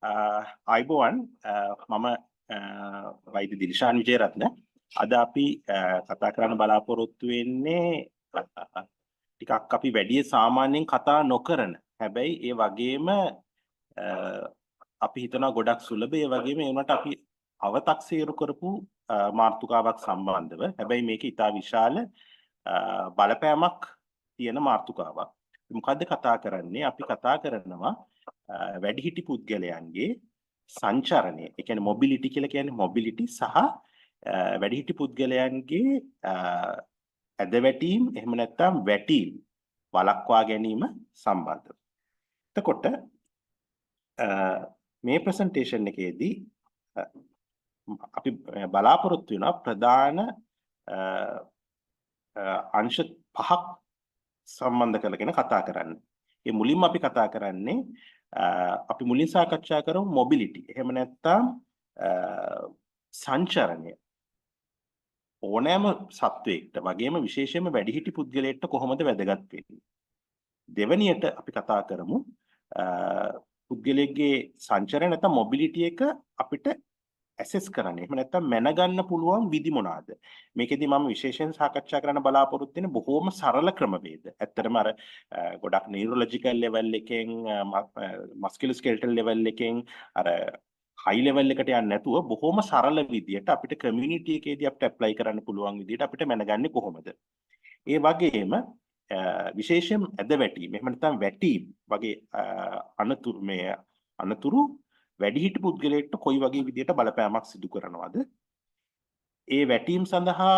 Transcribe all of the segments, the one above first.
අයිබෝවන් මම වෛද්‍ය දිල්ෂාන් විජේරත්න අද අපි කතා කරන්න බලාපොරොත්තු වෙන්නේ ටිකක් අපි වැඩි සාමාන්‍යයෙන් කතා නොකරන හැබැයි ඒ වගේම අපි හිතනවා ගොඩක් සුලභ ඒ වගේම ඒ වුණාට අපි අව탁සීරු කරපු මාතෘකාවක් සම්බන්ධව හැබැයි මේක ඉතා විශාල බලපෑමක් තියෙන මාතෘකාවක්. මොකද්ද කතා කරන්නේ? අපි කතා කරනවා වැඩිහිටි පුද්ගලයන්ගේ සංචරණය. ඒ කියන්නේ මොබිලිටි කියලා කියන්නේ මොබිලිටි සහ වැඩිහිටි පුද්ගලයන්ගේ ඇදවැටීම් එහෙම නැත්නම් වැටීම් වළක්වා ගැනීම සම්බන්ධව. එතකොට මේ ප්‍රසන්ටේෂන් එකේදී අපි බලාපොරොත්තු වෙන ප්‍රධාන අංශ 5ක් සම්බන්ධ කරගෙන කතා කරන්න. ඒ මුලින්ම අපි කතා කරන්නේ අපි මුලින් සාකච්ඡා කරමු මොබිලිටි. එහෙම නැත්නම් සංචරණය. ඕනෑම සත්වයකට වගේම විශේෂයෙන්ම වැඩිහිටි පුද්ගලයෙක්ට කොහොමද වැදගත් වෙන්නේ? දෙවැනියට අපි කතා කරමු පුද්ගලයෙක්ගේ සංචරණය නැත්නම් මොබිලිටි එක අපිට ඇසෙස් කරන්න. එහෙම නැත්නම් මැනගන්න පුළුවන් විදි මොනවාද? මේකෙදි මම විශේෂයෙන් සාකච්ඡා කරන්න බලාපොරොත්තු වෙන බොහොම සරල ක්‍රමවේද. ඇත්තටම අර ගොඩක් නියුරොලොජිකල් ලෙවල් එකෙන් මස්කියුලෝස්කෙලටල් ලෙවල් එකෙන් අර හයි ලෙවල් එකට යන්නේ නැතුව බොහොම සරල විදියට අපිට කමියුනිටි එකේදී අපිට ඇප්ලයි කරන්න පුළුවන් විදියට අපිට මැනගන්නේ කොහොමද? ඒ වගේම විශේෂයෙන් ඇදවැටීම් එහෙම නැත්නම් වැටීම් වගේ අනතුරු වැඩිහිටි පුද්ගලයෙක්ට කොයි වගේ විදියට බලපෑමක් සිදු කරනවද? ඒ වැටීම් සඳහා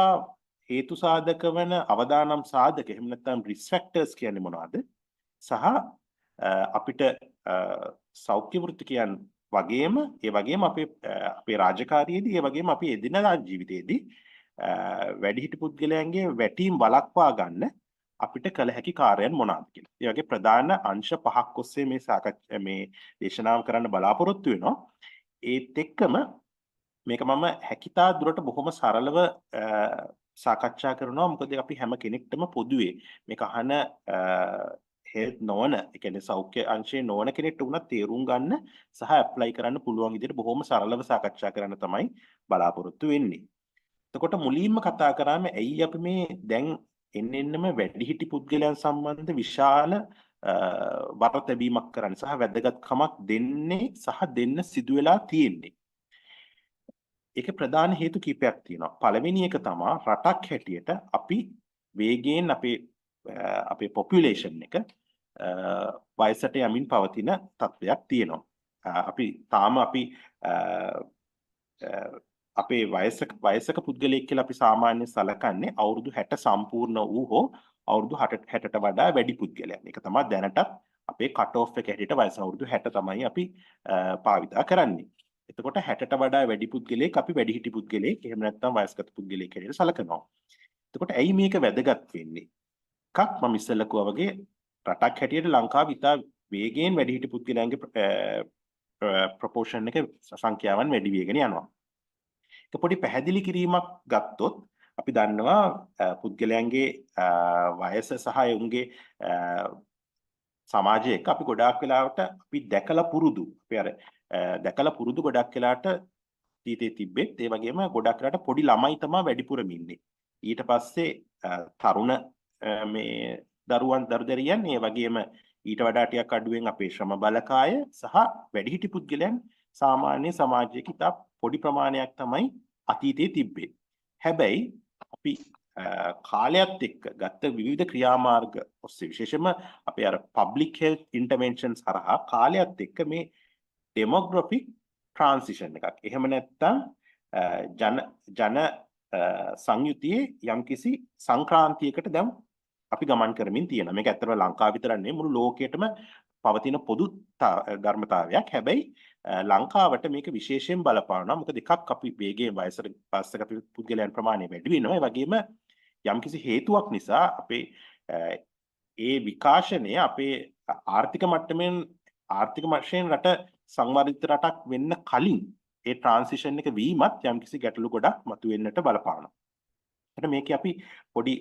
හේතු සාධක වන අවදානම් සාධක එහෙම නැත්නම් රිස්ක් ෆැක්ටර්ස් කියන්නේ මොනවද? සහ අපිට සෞඛ්‍ය වෘත්තිකයන් වගේම ඒ වගේම අපේ රාජකාරියේදී ඒ වගේම අපේ එදිනදා ජීවිතයේදී වැඩිහිටි පුද්ගලයන්ගේ වැටීම් වළක්වා ගන්න අපිට කළ හැකි කාර්යයන් මොනවාද කියලා. ඒ වගේ ප්‍රධාන අංශ 5ක් ඔස්සේ මේ දේශනාව කරන්න බලාපොරොත්තු වෙනවා. ඒත් එක්කම මේක මම හැකිතා දුරට බොහොම සරලව සාකච්ඡා කරනවා. මොකද අපි හැම කෙනෙක්ටම පොදුවේ මේක අහන හෙල්ත් නොවන, ඒ කියන්නේ සෞඛ්‍ය අංශයේ නොවන කෙනෙක්ට උනත් තේරුම් ගන්න සහ ඇප්ලයි කරන්න පුළුවන් විදිහට බොහොම සරලව සාකච්ඡා කරන්න තමයි බලාපොරොත්තු වෙන්නේ. එතකොට මුලින්ම කතා කරාම ඇයි අපි මේ දැන් එන්නෙන්නම වැඩිහිටි පුද්ගලයන් සම්බන්ධ විශාල වරතැබීමක් කරන්න සහ වැදගත්කමක් දෙන්නේ සහ දෙන්න සිදු වෙලා තියෙන්නේ. ඒකේ ප්‍රධාන හේතු කිහිපයක් තියෙනවා. පළවෙනි එක තමයි රටක් හැටියට අපි වේගයෙන් අපේ population එක වයසට යමින් පවතින තත්ත්වයක් තියෙනවා. අපේ වයසක පුද්ගලයෙක් කියලා අපි සාමාන්‍ය සලකන්නේ අවුරුදු 60 සම්පූර්ණ වූ හෝ අවුරුදු 60ට වඩා වැඩි පුද්ගලයන්. ඒක තමයි දැනටත් අපේ කට් ඔෆ් එක හැටියට වයස අවුරුදු 60 තමයි අපි භාවිතා කරන්නේ. එතකොට 60ට වඩා වැඩි පුද්ගලයෙක් අපි වැඩිහිටි පුද්ගලයෙක් එහෙම නැත්නම් වයස්ගත පුද්ගලයෙක් හැටියට සලකනවා. එතකොට ඇයි මේක වැදගත් වෙන්නේ? එකක් මම ඉස්සෙල්ලා කිව්වා වගේ රටක් හැටියට ලංකාව ඉතා වේගයෙන් වැඩිහිටි පුද්ගලයන්ගේ ප්‍රොපෝෂන් එක සංඛ්‍යාවන් වැඩි වෙගෙන යනවා. ඒක පොඩි පැහැදිලි කිරීමක් ගත්තොත් අපි දන්නවා පුද්ගලයන්ගේ වයස සහ උන්ගේ සමාජයක අපි ගොඩාක් වෙලාවට අපි දැකලා පුරුදු ගොඩක් වෙලාවට තීතේ තිබෙත් ඒ වගේම ගොඩක් වෙලාවට පොඩි ළමයි තමයි වැඩිපුරම ඉන්නේ. ඊට පස්සේ තරුණ මේ දරුදරියන් ඒ වගේම ඊට වඩා ටිකක් අඩුවෙන් අපේ ශ්‍රම බලකාය සහ වැඩිහිටි පුද්ගලයන් සාමාන්‍ය සමාජයක ඉතා පොඩි ප්‍රමාණයක් තමයි අතීතයේ තිබ්බේ. හැබැයි අපි කාලයත් එක්ක ගත්ත විවිධ ක්‍රියාමාර්ග ඔස්සේ විශේෂයෙන්ම අපේ අර public health interventions හරහා කාලයත් එක්ක මේ demographic transition එකක්. එහෙම නැත්නම් ජන සංයුතියේ යම්කිසි සංක්‍රාන්තියකට දැන් අපි ගමන් කරමින් තියෙනවා. මේක ඇත්තටම ලංකාව විතර නෙවෙයි මුළු ලෝකෙටම පවතින පොදු ධර්මතාවයක්. හැබැයි ලංකාවට මේක විශේෂයෙන් බලපානවා. මොකද එකක් අපි වේගයෙන් වයසට පස්සක පුද්ගලයන් ප්‍රමාණය වැඩි වෙනවා. ඒ වගේම යම්කිසි හේතුවක් නිසා අපේ ඒ විකාශනය අපේ ආර්ථික මට්ටමින් ආර්ථික වශයෙන් රට සංවර්ධිත රටක් වෙන්න කලින් ඒ ට්‍රාන්සිෂන් එක වීමත් යම්කිසි ගැටලු ගොඩක් මතුවෙන්නට බලපානවා. මේකේ අපි පොඩි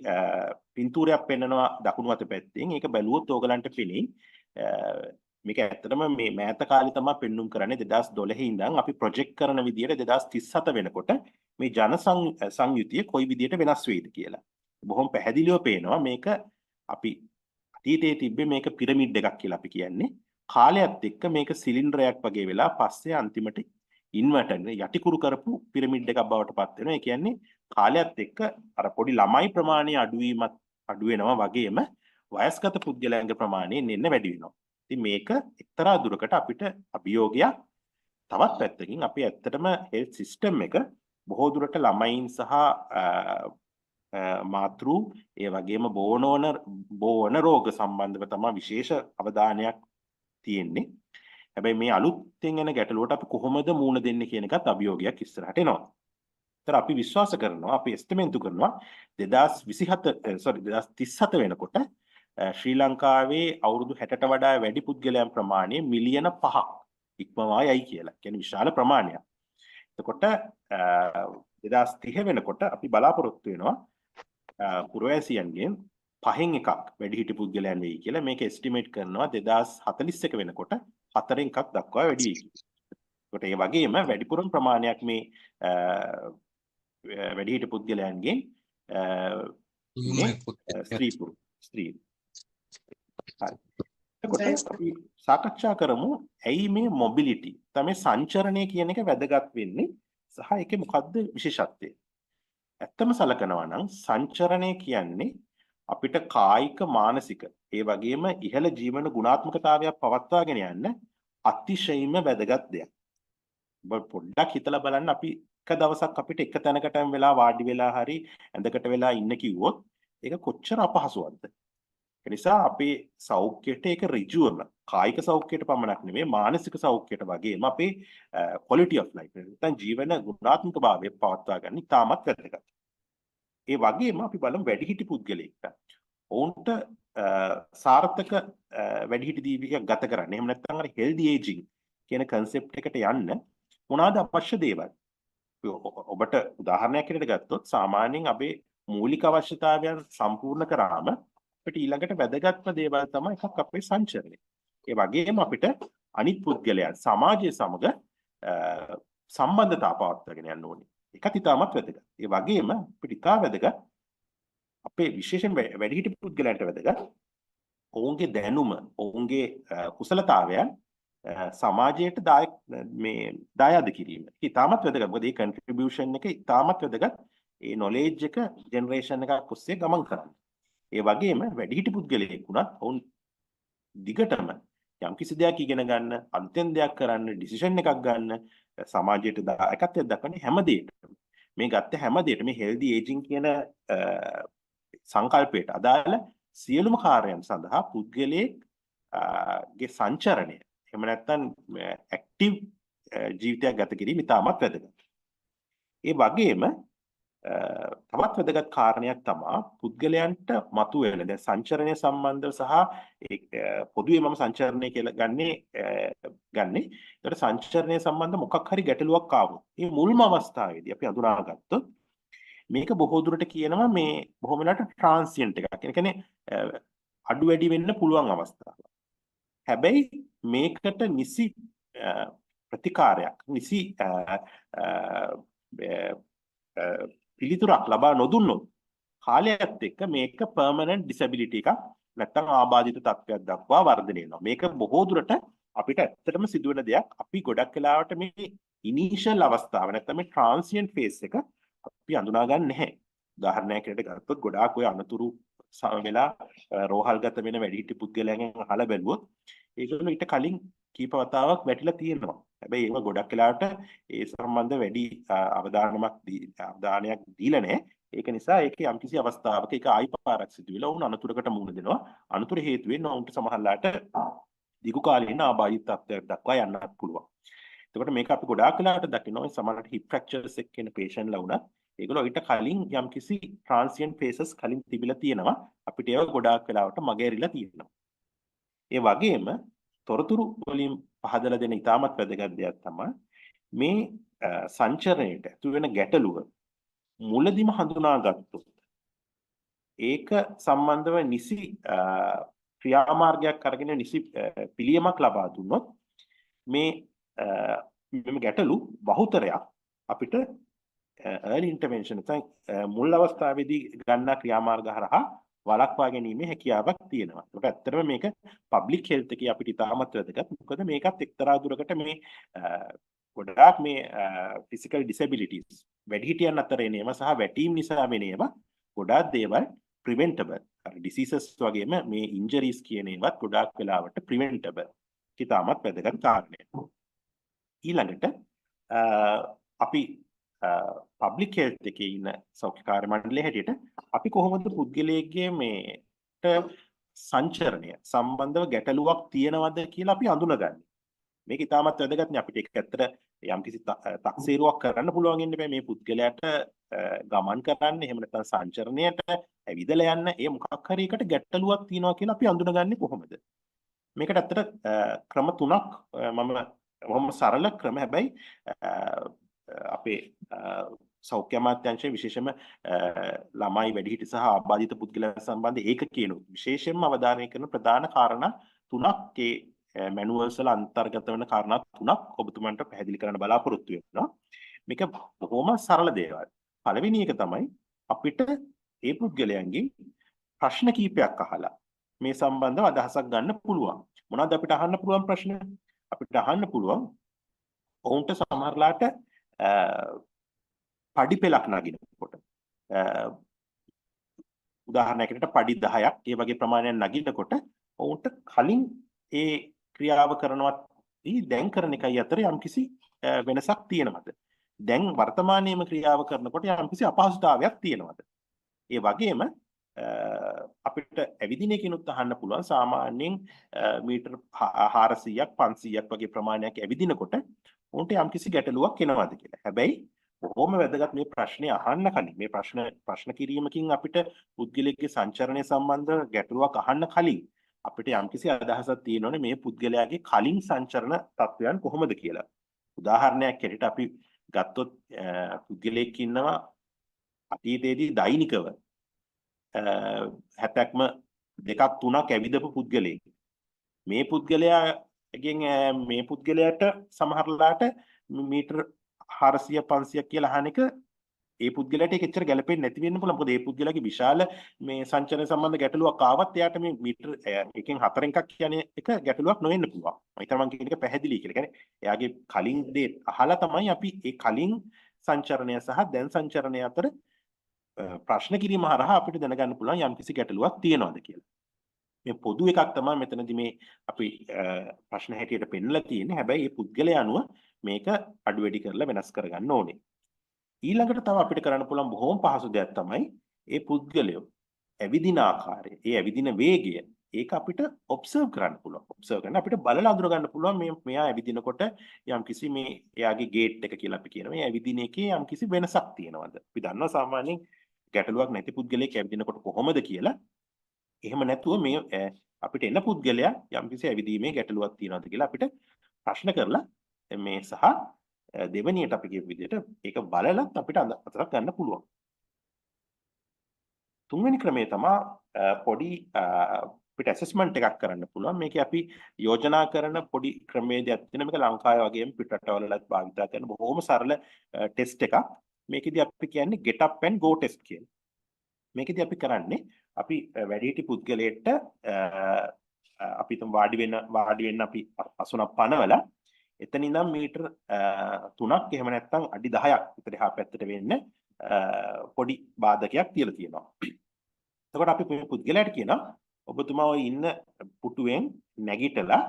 පින්තූරයක් පෙන්නනවා දකුණු අත පැත්තෙන්. ඒක බැලුවොත් ඕගලන්ට පෙනෙයි මේක ඇත්තටම මේ මෑත කාලේ තමයි පෙන්눔 කරන්නේ 2012 ඉඳන් අපි ප්‍රොජෙක්ට් කරන විදියට 2037 වෙනකොට මේ ජන සංයුතිය කොයි විදියට වෙනස් වෙයිද කියලා. බොහොම පැහැදිලිව පේනවා මේක අපි අතීතයේ තිබ්බේ මේක පිරමිඩ් එකක් කියලා අපි කියන්නේ. කාලයත් එක්ක මේක සිලින්ඩරයක් වගේ වෙලා පස්සේ අන්තිමට ඉන්වර්ටර් යටිකුරු කරපු පිරමිඩ් එකක් බවට පත් වෙනවා. ඒ කියන්නේ කාලයත් එක්ක අර පොඩි ළමයි ප්‍රමාණය අඩු වෙනවා වගේම වයස්ගත පුද්ගලයන්ගේ ප්‍රමාණය එන්න වැඩි වෙනවා. ඉතින් මේක එක්තරා දුරකට අපිට අභියෝගයක්. තවත් පැත්තකින් අපි ඇත්තටම හෙල්ත් සිස්ටම් එක බොහෝ දුරට ළමයින් සහ මාතෘ ඒ වගේම බෝවන රෝග සම්බන්ධව තමයි විශේෂ අවධානයක් තියෙන්නේ. හැබැයි මේ අලුත්ෙන් එන ගැටලුවට අපි කොහොමද මුහුණ දෙන්නේ කියන එකත් අභියෝගයක් ඉස්සරහට එනවා. ඒතර අපි විශ්වාස කරනවා අපි එස්ටිමේට් කරනවා 2037 වෙනකොට ශ්‍රී ලංකාවේ අවුරුදු 60ට වඩා වැඩි පුද්ගලයන් ප්‍රමාණය මිලියන 5ක් ඉක්මවා යයි කියලා. කියන්නේ විශාල ප්‍රමාණයක්. එතකොට 2030 වෙනකොට අපි බලාපොරොත්තු වෙනවා පුරවැසියන්ගෙන් 5න් එකක් වැඩිහිටි පුද්ගලයන් වෙයි කියලා. මේක එස්ටිමේට් කරනවා 2041 වෙනකොට 4න් එකක් දක්වා වැඩි වෙයි කියලා. ඒකට ඒ වගේම වැඩිපුරම ප්‍රමාණයක් මේ වැඩිහිටි පුද්ගලයන්ගෙන් ස්ත්‍රී. හරි. එතකොට අපි සාකච්ඡා කරමු ඇයි මේ මොබිලිටි තමයි සංචරණය කියන එක වැදගත් වෙන්නේ සහ ඒකේ මොකද්ද විශේෂත්වය. ඇත්තම සලකනවා නම් සංචරණය කියන්නේ අපිට කායික මානසික ඒ වගේම ඉහළ ජීවන ගුණාත්මකතාවයක් පවත්වාගෙන යන්න අතිශයින්ම වැදගත් දෙයක්. ඔබ පොඩ්ඩක් හිතලා බලන්න අපි එක දවසක් අපිට එක තැනකටම වෙලා වාඩි වෙලා හරි ඇඳකට වෙලා ඉන්න කිව්වොත් ඒක කොච්චර අපහසුවක්ද. ඒ නිසා අපේ සෞඛ්‍යයට ඒක ඍජුවම කායික සෞඛ්‍යයට පමණක් නෙමෙයි මානසික සෞඛ්‍යයට වගේම අපේ quality of life නැත්නම් ජීවන ගුණාත්මකභාවය පවත්වා ගන්න ඉතාමත් වැදගත්. ඒ වගේම අපි බලමු වැඩිහිටි පුද්ගලයෙක්ට ඔවුන්ට සාර්ථක වැඩිහිටි ජීවිතයක් ගත කරන්න. එහෙම නැත්නම් අර healthy aging කියන concept එකට යන්න මොනවාද අවශ්‍ය දේවල්? ඔබට උදාහරණයක් විදිහට ගත්තොත් සාමාන්‍යයෙන් අපේ මූලික අවශ්‍යතාවයන් සම්පූර්ණ කරාම අපිට ඊළඟට වැදගත්ම දේවල් තමයි එකක් අපේ සංචරණය. ඒ වගේම අපිට අනිත් පුද්ගලයන් සමාජය සමග සම්බන්ධතාව පවත්වාගෙන යන්න ඕනේ. ඒකත් ඉතාමත් වැදගත්. ඒ වගේම අපිට ඉතා වැදගත් අපේ විශේෂයෙන් වැඩිහිටි පුද්ගලයන්ට වැදගත් ඔවුන්ගේ දැනුම, ඔවුන්ගේ කුසලතාවයන් සමාජයට දායාද කිරීම. ඒක ඉතාමත් වැදගත්. මොකද මේ contribution එක ඉතාමත් වැදගත්. ඒ knowledge එක generation එකක් ඔස්සේ ගමන් කරන්න. ඒ වගේම වැඩිහිටි පුද්ගලයෙක් වුණත් ඔවුන් දිගටම යම්කිසි දෙයක් ඉගෙන ගන්න, අලුතෙන් දෙයක් කරන්න, ඩිසිෂන් එකක් ගන්න, සමාජයට දායකත්වයක් දක්වන්නේ හැම දෙයකටම. මේ ගත්ත හැම දෙයකටම මේ healthy aging කියන සංකල්පයට අදාළ සියලුම කාර්යයන් සඳහා පුද්ගලයෙක්ගේ සංචරණය එහෙම නැත්නම් ඇක්ටිව් ජීවිතයක් ගත කිරීම ඉතාමත් වැදගත්. ඒ වගේම තවත් වැදගත් කාරණයක් තමයි පුද්ගලයන්ට මතුවෙන දැන් සංචරණය සම්බන්ධව සහ පොදුවේ මම සංචරණය කියලා ගන්නේ. ඒකට සංචරණය සම්බන්ධ මොකක් හරි ගැටලුවක් ආවොත් මේ මුල්ම අවස්ථාවේදී අපි හඳුනාගත්තොත් මේක බොහෝ දුරට කියනවා මේ බොහොම වෙලාවට ට්‍රාන්සියන්ට් එකක්. ඒ කියන්නේ අඩු වැඩි වෙන්න පුළුවන් අවස්ථාවක්. හැබැයි මේකට නිසි ප්‍රතිකාරයක් නිසි පිළිතුරක් ලබා නොදුන්නොත් කාලයත් එක්ක මේක permanent disability එකක් නැත්නම් ආබාධිත තත්ත්වයක් දක්වා වර්ධනය වෙනවා. මේක බොහෝ දුරට අපිට ඇත්තටම සිදුවෙන දෙයක්. අපි ගොඩක් වෙලාවට මේ ඉනිෂියල් අවස්ථාව නැත්නම් මේ transient phase එක අපි අඳුනා ගන්න නැහැ. උදාහරණයක් විදිහට ගත්තොත් ගොඩාක් ඔය අනතුරු වෙලා රෝහල්ගත වෙන වැඩිහිටි පුද්ගලයන්ගෙන් අහලා බැලුවොත් ඒගොල්ලෝ ඊට කලින් කීප වතාවක් වැටිලා තියෙනවා. හැබැයි ඒක ගොඩක් වෙලාවට ඒ සම්බන්ධ වැඩි අවධානයක් දීලා නැහැ. ඒක නිසා ඒකේ යම්කිසි අවස්ථාවක ඒක ආයි පාරක් සිදු වෙලා වුණ අනතුරකට මුහුණ දෙනවා. අනතුර හේතු වෙන්නේ උන්ට සමහරලාට දීර්ඝ කාලීන ආබාධිත තත්ත්වයක් දක්වා යන්නත් පුළුවන්. එතකොට මේක අපි ගොඩාක් වෙලාවට දකිනවා සමහරලාට hip fractures එක කියන patient ලා වුණත් ඒගොල්ලෝ ඊට කලින් යම්කිසි transient phases කලින් තිබිලා තියෙනවා. අපිට ඒක ගොඩාක් වෙලාවට මගහැරිලා තියෙනවා. ඒ වගේම තොරතුරු වලින් පහදලා දෙන ඉතාමත් වැදගත් දෙයක් තමයි මේ සංචරණයට ඇතුළු වෙන ගැටලුව මුලදිම හඳුනාගත්තොත් ඒක සම්බන්ධව නිසි ක්‍රියාමාර්ගයක් අරගෙන නිසි පිළියමක් ලබා දුන්නොත් මේ මෙම ගැටලු බහුතරයක් අපිට early intervention මුල් අවස්ථාවේදී ගන්නා ක්‍රියාමාර්ග හරහා වළක්වා ගැනීමේ හැකියාවක් තියෙනවා. ඒක ඇත්තටම මේක public health එකේ අපිට ඉතාමත් වැදගත්. මොකද මේකත් එක්තරා දුරකට මේ ගොඩාක් මේ physical disabilities වැඩිහිටියන් අතර එන ඒවා සහ වැටීම් නිසා වෙන ඒවා ගොඩාක් දේවල් preventable. අර diseases වගේම මේ injuries කියන ඒවාත් ගොඩාක් වෙලාවට preventable. ඉතාමත් වැදගත් කාරණයක්. ඊළඟට අපි public health එකේ ඉන්න සෞඛ්‍ය කාර්ය මණ්ඩලයේ හැටියට අපි කොහොමද පුද්ගලයෙක්ගේ මේට සංචරණය සම්බන්ධව ගැටලුවක් තියෙනවද කියලා අපි අඳුනගන්නේ. මේක ඉතාමත් වැදගත් නේ. අපිට ඒක ඇත්තට යම්කිසි තක්සේරුවක් කරන්න පුළුවන් ඉන්න බෑ මේ පුද්ගලයාට ගමන් කරන්න එහෙම නැත්නම් සංචරණයට ඇවිදලා යන්න ඒ මොකක් හරි එකට ගැටලුවක් තියෙනවා කියලා අපි අඳුනගන්නේ කොහොමද? මේකට ඇත්තට ක්‍රම තුනක් මම බොහොම සරල ක්‍රම හැබැයි අපේ සෞඛ්‍ය අමාත්‍යාංශයේ විශේෂම ළමයි වැඩිහිටි සහ ආබාධිත පුද්ගලයන් සම්බන්ධ ඒකකයන විශේෂයෙන්ම අවධානය කරන ප්‍රධාන කාරණා තුනක් ඒ මැනුවල්ස් වල අන්තර්ගත වෙන කාරණා තුනක් ඔබතුමන්ට පැහැදිලි කරන්න බලාපොරොත්තු වෙනවා. මේක බොහොම සරල දේවල්. පළවෙනි එක තමයි අපිට ඒ පුද්ගලයන්ගෙන් ප්‍රශ්න කීපයක් අහලා මේ සම්බන්ධව අදහසක් ගන්න පුළුවන්. මොනවද අපිට අහන්න පුළුවන් ප්‍රශ්න? අපිට අහන්න පුළුවන් ඔවුන්ට සමහරලාට පඩි පෙලක් නගිනකොට උදාහරණයකට පඩි 10ක් ඒ වගේ ප්‍රමාණයක් නගිනකොට ඔවුන්ට කලින් ඒ ක්‍රියාව කරනවත් දැන් කරන එකයි අතර යම්කිසි වෙනසක් තියෙනවද? දැන් වර්තමානයේම ක්‍රියාව කරනකොට යම්කිසි අපහසුතාවයක් තියෙනවද? ඒ වගේම අපිට ඇවිදින එකනොත් අහන්න පුළුවන් සාමාන්‍යයෙන් මීටර් 400ක් 500ක් වගේ ප්‍රමාණයක් ඇවිදිනකොට උන්ට යම්කිසි ගැටලුවක් එනවාද කියලා. හැබැයි බොහොම වැදගත් මේ ප්‍රශ්නේ අහන්න කලින් මේ ප්‍රශ්න කිරීමකින් අපිට පුද්ගලයෙක්ගේ සංචරණය සම්බන්ධ ගැටලුවක් අහන්න කලින් අපිට යම්කිසි අදහසක් තියෙනවනේ මේ පුද්ගලයාගේ කලින් සංචරණ තත්වයන් කොහොමද කියලා. උදාහරණයක් ඇරෙට අපි ගත්තොත් පුද්ගලයෙක් ඉන්නවා අතීතයේදී දෛනිකව 70ක්ම 2ක් 3ක් ඇවිදපු පුද්ගලයෙක්. මේ පුද්ගලයාට සමහරලාට මීටර් 400 500ක් කියලා අහන එක ඒ පුද්ගලයාට ඒක එච්චර ගැලපෙන්නේ නැති වෙන්න පුළුවන්. මොකද ඒ පුද්ගලයාගේ විශාල මේ සංචරණ සම්බන්ධ ගැටලුවක් ආවත් එයාට මේ මීටර් එකෙන් 4 එකක් කියන්නේ එක ගැටලුවක් නොවෙන්න පුළුවන්. මම හිතනවා මම කියන එක පැහැදිලි කියලා. කියන්නේ එයාගේ කලින් දේ අහලා තමයි අපි ඒ කලින් සංචරණය සහ දැන් සංචරණය අතර ප්‍රශ්න කිරීම හරහා අපිට දැනගන්න පුළුවන් යම්කිසි ගැටලුවක් තියෙනවද කියලා. මේ පොදු එකක් තමයි මෙතනදී මේ අපි ප්‍රශ්න හැටියට පෙන්නලා තියෙන්නේ. හැබැයි මේ පුද්ගලයා අනුව මේක අඩු වැඩි කරලා වෙනස් කරගන්න ඕනේ. ඊළඟට තව අපිට කරන්න පුළුවන් බොහොම පහසු දෙයක් තමයි මේ පුද්ගලයෝ ඇවිදින ආකාරය, ඒ ඇවිදින වේගය ඒක අපිට ඔබ්සර්ව් කරන්න පුළුවන්. ඔබ්සර්ව් කරන අපිට බලලා අඳුර ගන්න පුළුවන් මෙයා ඇවිදිනකොට යම්කිසි මේ එයාගේ ගේට් එක කියලා අපි කියනවා. මේ ඇවිදින එකේ යම්කිසි වෙනසක් තියෙනවද? අපි දන්නවා සාමාන්‍යයෙන් ගැටලුවක් නැති පුද්ගලයෙක් ඇවිදිනකොට කොහොමද කියලා. එහෙම නැතුව මේ අපිට එන පුද්ගලයා යම්කිසි ඇවිදීමේ ගැටලුවක් තියෙනවද කියලා අපිට ප්‍රශ්න කරලා මේ සහ දෙවැනියට අපි කියපු විදිහට ඒක බලලත් අපිට අතක් ගන්න පුළුවන්. තුන්වෙනි ක්‍රමය තමයි පොඩි අපිට ඇසෙස්මන්ට් එකක් කරන්න පුළුවන්. මේකේ අපි යෝජනා කරන පොඩි ක්‍රමවේදයක් තියෙන මේක ලංකාවේ වගේම පිටරටවලත් භාවිත කරන බොහොම සරල ටෙස්ට් එකක්. මේකෙදි අපි කියන්නේ get up and go test කියලා. මේකෙදි අපි කරන්නේ අපි වැඩිහිටි පුද්ගලයෙක්ට අපි තුන් වාඩි වෙන්න අපි අසුනක් පනවලා එතන ඉඳන් මීටර් 3ක් එහෙම නැත්නම් අඩි 10ක් විතර එහා පැත්තට වෙන්න පොඩි බාධකයක් තියලා තියෙනවා. එතකොට අපි මේ පුද්ගලයාට කියනවා ඔබතුමා ඔය ඉන්න පුටුවෙන් නැගිටලා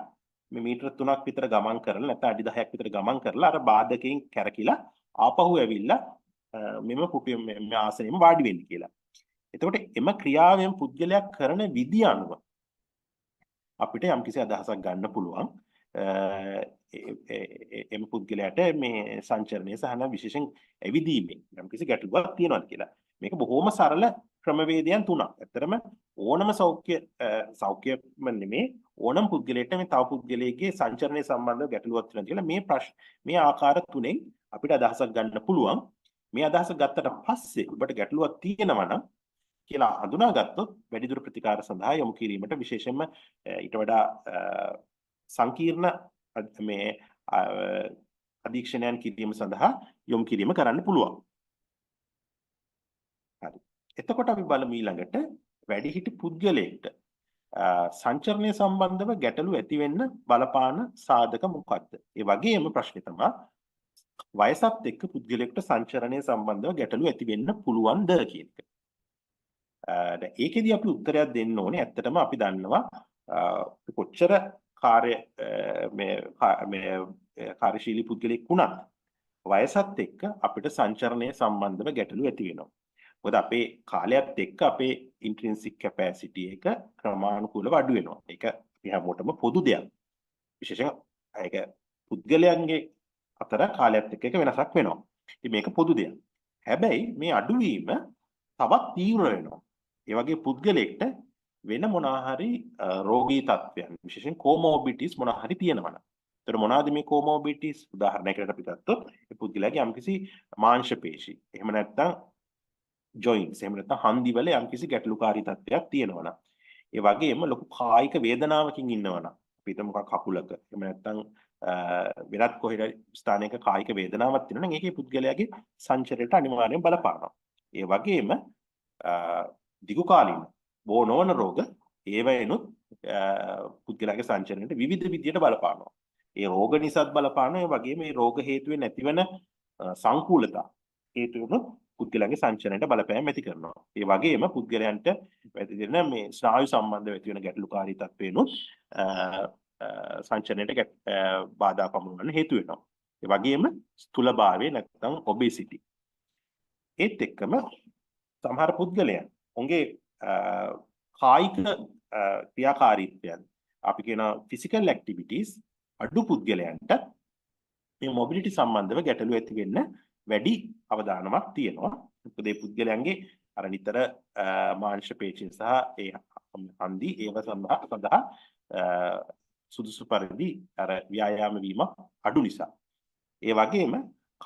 මේ මීටර් 3ක් විතර ගමන් කරලා නැත්නම් අඩි 10ක් විතර ගමන් කරලා අර බාධකයෙන් කැරකිලා ආපහු ඇවිල්ලා මෙම පුටුවෙන් මේ ආසනෙම වාඩි වෙන්න කියලා. එතකොට එම ක්‍රියාවෙන් පුද්ගලයා කරන විදිය අනුව අපිට යම්කිසි අදහසක් ගන්න පුළුවන්. එම පුද්ගලයාට මේ සංචරණය සහ විශේෂයෙන් ඇවිදීමේ යම්කිසි ගැටලුවක් තියෙනවද කියලා. මේක බොහොම සරල ක්‍රමවේදයන් තුනක්. ඇත්තරම ඕනම සෞඛ්‍යම නෙමේ ඕනම පුද්ගලයෙක්ට මේ තව පුද්ගලයෙක්ගේ සංචරණය සම්බන්ධව ගැටලුවක් තියෙනවද කියලා මේ ආකාර තුනෙන් අපිට අදහසක් ගන්න පුළුවන්. මේ අදහස ගත්තට පස්සේ ඔබට ගැටලුවක් තියෙනවා නම් කියලා හඳුනාගත්තොත් වැඩිදුර ප්‍රතිකාර සඳහා යොමු කිරීමට විශේෂයෙන්ම ඊට වඩා සංකීර්ණ මේ අධීක්ෂණයන් කිරීම සඳහා යොමු කිරීම කරන්න පුළුවන්. හරි. එතකොට අපි බලමු ඊළඟට වැඩිහිටි පුද්ගලයෙක්ට සංචරණය සම්බන්ධව ගැටලු ඇති වෙන්න බලපාන සාධක මොකක්ද? ඒ වගේම ප්‍රශ්නේ තමයි වයසත් එක්ක පුද්ගලයෙකුට සංචරණය සම්බන්ධව ගැටලු ඇති වෙන්න පුළුවන්ද කියන එක. දැන් ඒකෙදි අපි උත්තරයක් දෙන්න ඕනේ. ඇත්තටම අපි දන්නවා කොච්චර කාර්යශීලී පුද්ගලෙක් වුණත් වයසත් එක්ක අපිට සංචරණය සම්බන්ධව ගැටලු ඇති වෙනවා. මොකද අපේ කාලයත් එක්ක අපේ ඉන්ට්‍රින්සික් කැපැසිටි එක ක්‍රමානුකූලව අඩු වෙනවා. ඒක අපි හැමෝටම පොදු දෙයක්. විශේෂයෙන් ඒක පුද්ගලයන්ගේ අතර කාලයත් එක්ක වෙනසක් වෙනවා. ඉතින් මේක පොදු දෙයක්. හැබැයි මේ අඩුවීම තවත් තීව්‍ර වෙනවා. ඒ වගේ පුද්ගලයෙක්ට වෙන මොනවා හරි රෝගී තත්ත්වයන් විශේෂයෙන් කොමෝබිඩිටිස් මොනවා හරි තියෙනවා. ඒතර මොනවාද මේ කොමෝබිඩිටිස්? උදාහරණයකට අපි ගත්තොත් ඒ පුද්ගලයාගේ යම්කිසි මාංශ පේශි. එහෙම නැත්නම් ජොයින්ට්ස් එහෙම නැත්නම් හන්දිවල යම්කිසි ගැටලුකාරී තත්ත්වයක් තියෙනවා නම් ඒ වගේම ලොකු කායික වේදනාවකින් ඉන්නවා නම් අපි හිතමු කකුලක එහෙම නැත්නම් විරත් කොහෙද ස්ථානයක කායික වේදනාවක් තියෙනවා නම් ඒකේ පුද්ගලයාගේ සංචරණයට අනිවාර්යෙන් බලපානවා. ඒ වගේම දිගු කාලීන බෝ නොවන රෝග ඒවයිනුත් පුද්ගලයාගේ සංචරණයට විවිධ විදියට බලපානවා. ඒ රෝග නිසාත් බලපානවා. ඒ වගේම මේ රෝග හේතුවෙන් ඇතිවන සංකූලතා හේතුවෙන් පුද්ගලයන්ගේ සංචරණයට බලපෑම් ඇති කරනවා. ඒ වගේම පුද්ගලයන්ට ඇතිවෙන මේ ස්නායු සම්බන්ධව ඇති වෙන ගැටලුකාරී තත්ත්වේනොත් සංචරණයට බාධා පමුණවන්න හේතු වෙනවා. ඒ වගේම ස්ථූලභාවය නැත්නම් ඔබෙසිටි. ඒත් එක්කම සමහර පුද්ගලයන් උන්ගේ කායික ක්‍රියාකාරීත්වයන් අපි කියන ෆිසිකල් ඇක්ටිවිටීස් අඩු පුද්ගලයන්ට මේ මොබිලිටි සම්බන්ධව ගැටලු ඇති වෙන්න වැඩි අවදානමක් තියෙනවා. මොකද මේ පුද්ගලයන්ගේ අර නිතර මාංශ පේශීන් සහ ඒ හන්දි ඒව සඳහා සුදුසු පරිදි අර ව්‍යායාම වීම අඩු නිසා. ඒ වගේම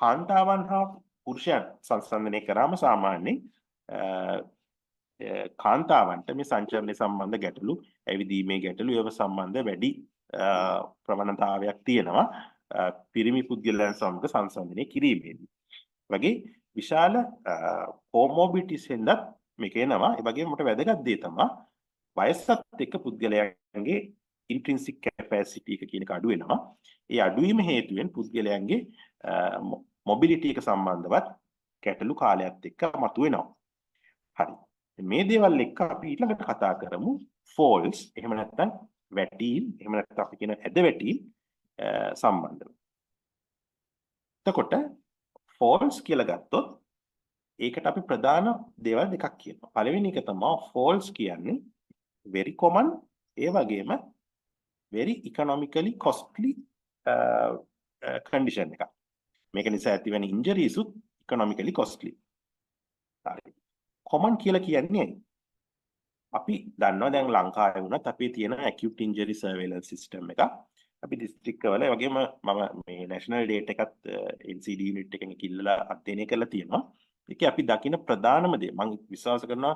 කාන්තාවන් හා පුරුෂයන් සංසන්දනය කරාම සාමාන්‍යයෙන් කාන්තාවන්ට මේ සංචරණය සම්බන්ධ ගැටලු, ඇවිදීමේ ගැටලු ඒව සම්බන්ධ වැඩි ප්‍රවණතාවයක් තියෙනවා පිරිමි පුද්ගලයන් සමග සංසන්දනය කිරීමේදී. වගේ විශාල කොමෝබිඩිටිස් හෙන්දත් මේක එනවා. ඒ වගේම මට වැදගත් දේ තමයි වයසත් එක්ක පුද්ගලයන්ගේ ඉන්ට්‍රින්සික් කැපැසිටි එක කියන එක අඩු වෙනවා. ඒ අඩුවීම හේතුවෙන් පුද්ගලයන්ගේ මොබිලිටි එක සම්බන්ධවත් ගැටලු කාලයත් එක්ක මතුවෙනවා. හරි. මේ දේවල් එක්ක අපි ඊළඟට කතා කරමු ෆෝල්ස් එහෙම නැත්නම් වැටීම් එහෙම නැත්නම් අපි කියන ඇද වැටීම් සම්බන්ධව. එතකොට ෆෝල්ස් කියලා ගත්තොත් ඒකට අපි ප්‍රධාන දේවල් දෙකක් කියනවා. පළවෙනි එක තමයි ෆෝල්ස් කියන්නේ very common ඒ වගේම very economically costly condition එකක්. මේක නිසා ඇතිවෙන injuries උත් economically costly. හරි. common කියලා කියන්නේ අපි දන්නවා දැන් ලංකාවේ වුණත් අපේ තියෙන acute injury surveillance system එක. අපි දිස්ත්‍රික්ක වල වගේම මම මේ national data එකත් NCD unit එකෙන් කිල්ලලා අධ්‍යයනය කරලා තියෙනවා. ඒකේ අපි දකින ප්‍රධානම දේ මම විශ්වාස කරනවා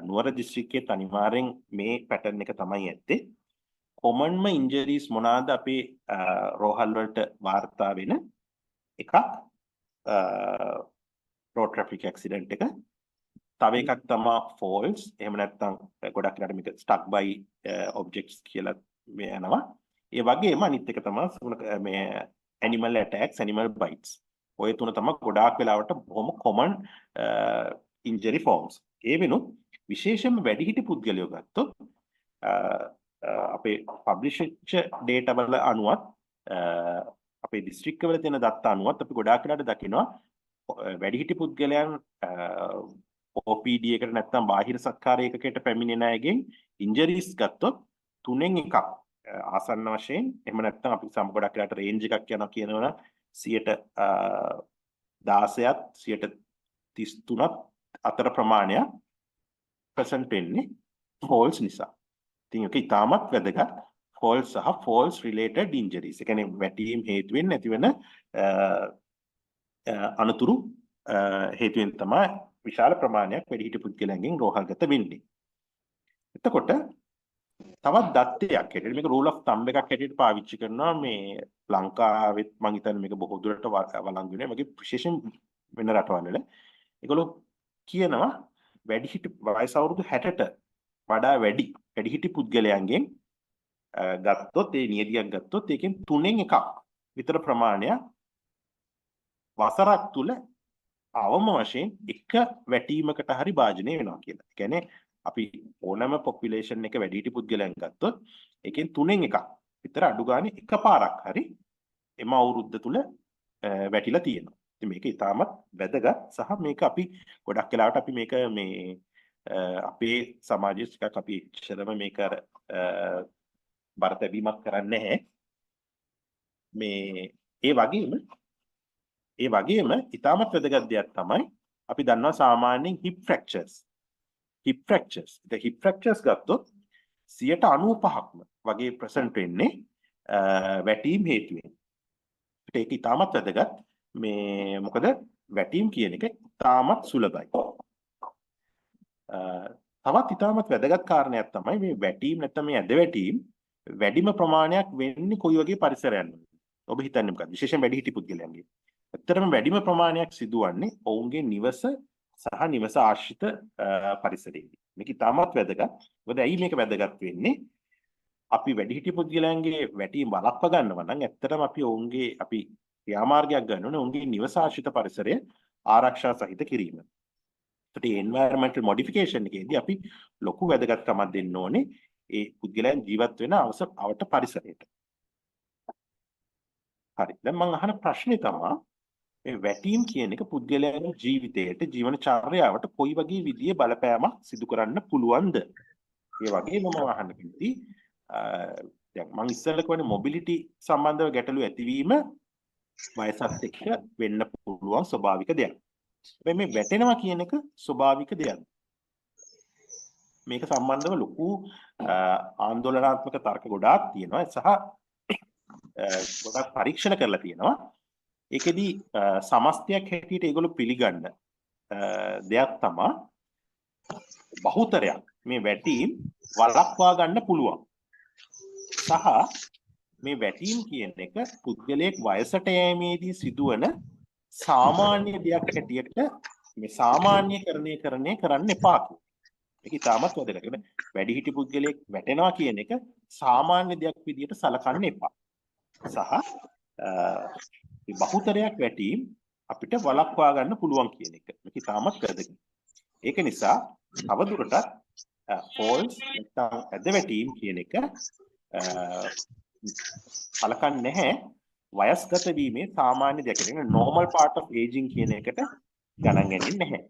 නුවර දිස්ත්‍රික්කයේ අනිවාර්යෙන් මේ pattern එක තමයි ඇත්තේ. commonම injuries මොනවාද අපේ රෝහල් වලට වාර්තා වෙන එකක් road traffic accident එක. තව එකක් තමයි falls. එහෙම නැත්නම් ගොඩක් වෙලාවට මේක stuck by objects කියලා මේ යනවා. ඒ වගේම අනිත් එක තමයි මේ animal attacks, animal bites. ඔය තුන තමයි ගොඩාක් වෙලාවට බොහොම common injury forms. ඒ වෙනුත් විශේෂයෙන්ම වැඩිහිටි පුද්ගලයෝ ගත්තොත් අපේ publish data වල අනුවත් අපේ දිස්ත්‍රික්ක වල තියෙන දත්ත අනුවත් අපි ගොඩාක් වෙලාවට දකිනවා වැඩිහිටි පුද්ගලයන් OPD එකට නැත්නම් බාහිර සත්කාර ඒකකයට පැමිණෙන අයගෙන් injuries ගත්තොත් 3න් එකක් ආසන්න වශයෙන් එහෙම නැත්නම් අපි ගොඩක් වෙලාවට රේන්ජ් එකක් යනවා කියනවනම් 16%ත් 33ත් අතර ප්‍රමාණයක් ප්‍රසන්ට් වෙන්නේ falls නිසා. ඉතින් ඒක ඉතාමත් වැදගත් falls සහ falls related injuries. ඒ කියන්නේ වැටීම් හේතුවෙන් ඇතිවෙන අනතුරු හේතුවෙන් තමයි විශාල ප්‍රමාණයක් වැඩිහිටි පුද්ගලයන්ගෙන් රෝහල්ගත වෙන්නේ. එතකොට තවත් දත්තයක් හැටියට මේක රූල් ඔෆ් තම්බ් එකක් හැටියට පාවිච්චි කරනවා මේ ලංකාවෙත් මම හිතන්නේ මේක බොහෝ දුරට වළංගු වෙනවා. මේක විශේෂයෙන් වෙන රටවල් වල ඒගොල්ලෝ කියනවා වැඩිහිටි වයස අවුරුදු 60ට වඩා වැඩිහිටි පුද්ගලයන්ගෙන් ගත්තොත් ඒ නියදියක් ගත්තොත් ඒකෙන් 3න් එකක් විතර ප්‍රමාණයක් වසරක් තුල අවම වශයෙන් එක වැටීමකට හරි භාජනය වෙනවා කියලා. ඒ කියන්නේ අපි ඕනෑම පොපියුලේෂන් එක වැඩිහිටි පුද්ගලයන් ගත්තොත් ඒකෙන් 3න් එකක් විතර අඩු ගානේ එකපාරක් හරි එම අවුරුද්ද තුල වැටිලා තියෙනවා. ඉතින් මේක ඉතාමත් වැදගත් සහ මේක අපි ගොඩක් වෙලාවට අපි මේක මේ අපේ සමාජයේ ටිකක් අපි ඉස්සරම මේක බර තැබීමක් කරන්නේ නැහැ. මේ ඒ වගේම ඉතාමත් වැදගත් දෙයක් තමයි අපි දන්නවා සාමාන්‍යයෙන් hip fractures ගත්තොත් 95%ක්ම වගේ ප්‍රසන්ට් වෙන්නේ වැටීම් හේතුවෙන්. ඒක ඉතාමත් වැදගත්. මේ මොකද වැටීම් කියන එක ඉතාමත් සුලභයි. තවත් ඉතාමත් වැදගත් කාරණයක් තමයි මේ වැටීම් නැත්නම් මේ ඇද වැටීම් වැඩිම ප්‍රමාණයක් වෙන්නේ කොයි වගේ පරිසරයන්වලද? ඔබ හිතන්නේ මොකක්ද? විශේෂයෙන් වැඩිහිටි පුද්ගලයන්ගේ. ඇත්තටම වැඩිම ප්‍රමාණයක් සිදුවන්නේ ඔවුන්ගේ නිවස සහ නිවස ආශ්‍රිත පරිසරයේදී. මේක ඉතාමත් වැදගත්. මොකද ඇයි මේක වැදගත් වෙන්නේ? අපි වැඩිහිටි පුද්ගලයන්ගේ වැටීම් වළක්වා ගන්නවා නම් ඇත්තටම අපි ඔවුන්ගේ අපි ක්‍රියාමාර්ගයක් ගන්න ඕනේ ඔවුන්ගේ නිවස ආශ්‍රිත පරිසරය ආරක්ෂා සහිත කිරීම. ඒකට environmental modification එකේදී අපි ලොකු වැදගත්කමක් දෙන්න ඕනේ ඒ පුද්ගලයන් ජීවත් වෙන අවට පරිසරයට. හරි. දැන් මම අහන ප්‍රශ්නේ තමයි මේ වැටීම් කියන එක පුද්ගලයාගේ ජීවිතයට ජීවන චර්යාවට කොයි වගේ විදිහේ බලපෑමක් සිදු කරන්න පුළුවන්ද? ඒ වගේම මම අහන්න කැමති දැන් මම ඉස්සෙල්ලා කියන්නේ මොබිලිටි සම්බන්ධව ගැටලු ඇතිවීම වයසත් එක්ක වෙන්න පුළුවන් ස්වභාවික දෙයක්. හැබැයි මේ වැටෙනවා කියන එක ස්වභාවික දෙයක්. මේක සම්බන්ධව ලොකු ආందోලනාත්මක තර්ක ගොඩාක් තියෙනවා සහ ගොඩක් පරීක්ෂණ කරලා තියෙනවා. ඒකෙදි සමස්තයක් හැටියට ඒගොල්ලෝ පිළිගන්න දෙයක් තමයි බහුතරයක් මේ වැටීම් වළක්වා ගන්න පුළුවන්. සහ මේ වැටීම් කියන එක පුද්ගලයෙක් වයසට යෑමේදී සිදුවන සාමාන්‍ය දෙයක් හැටියට මේ සාමාන්‍යකරණය කරන්න එපා. මේක ඉතාමත් වැදගත්. වැඩිහිටි පුද්ගලයෙක් වැටෙනවා කියන එක සාමාන්‍ය දෙයක් විදිහට සලකන්න එපා. සහ මේ බහුතරයක් වැටීම් අපිට වළක්වා ගන්න පුළුවන් කියන එක. මේක ඉතාමත් වැදගත්. ඒක නිසා අවදුරටත් falls නැත්නම් ඇද වැටීම් කියන එක සලකන්නේ නැහැ වයස්ගත වීමේ සාමාන්‍ය දෙයක්. ඒක normal part of aging කියන එකට ගණන් ගන්නේ නැහැ.